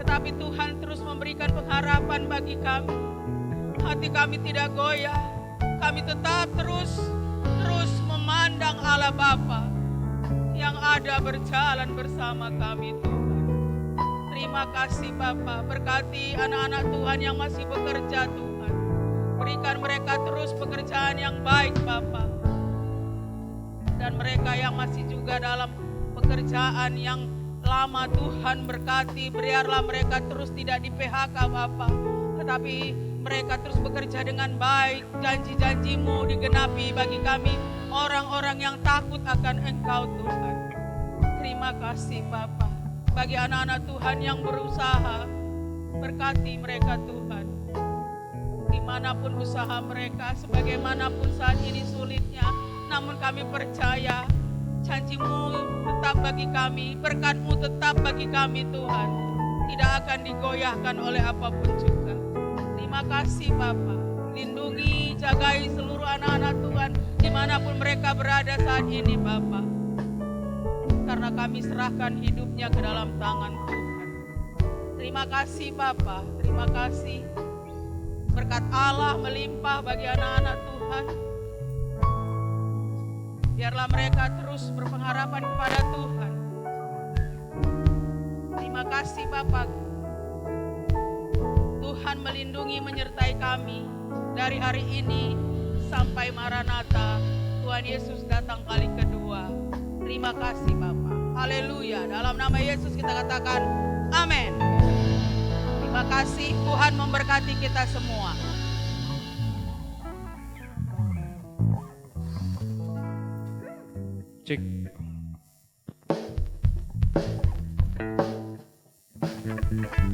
tetapi Tuhan terus memberikan pengharapan bagi kami. Hati kami tidak goyah. Kami tetap terus memandang Allah Bapa yang ada berjalan bersama kami Tuhan. Terima kasih Bapa, berkati anak-anak Tuhan yang masih bekerja Tuhan. Berikan mereka terus pekerjaan yang baik Bapa. Dan mereka yang masih juga dalam pekerjaan yang lama Tuhan berkati, biarlah mereka terus tidak di PHK Bapa, tetapi mereka terus bekerja dengan baik. Janji-janji-Mu digenapi bagi kami, orang-orang yang takut akan Engkau Tuhan. Terima kasih Bapa. Bagi anak-anak Tuhan yang berusaha, berkati mereka Tuhan. Dimanapun usaha mereka, sebagaimanapun saat ini sulitnya, namun kami percaya janji-Mu tetap bagi kami, berkat-Mu tetap bagi kami Tuhan. Tidak akan digoyahkan oleh apapun juga. Terima kasih Bapa. Lindungi, jagai seluruh anak-anak Tuhan dimanapun mereka berada saat ini Bapa. Karena kami serahkan hidupnya ke dalam tangan Tuhan. Terima kasih Bapa, terima kasih. Berkat Allah melimpah bagi anak-anak Tuhan. Biarlah mereka terus berpengharapan kepada Tuhan. Terima kasih Bapa. Tuhan melindungi menyertai kami dari hari ini sampai Maranatha. Tuhan Yesus datang kali kedua. Terima kasih Bapa. Haleluya. Dalam nama Yesus kita katakan amin. Terima kasih, Tuhan memberkati kita semua. Cek.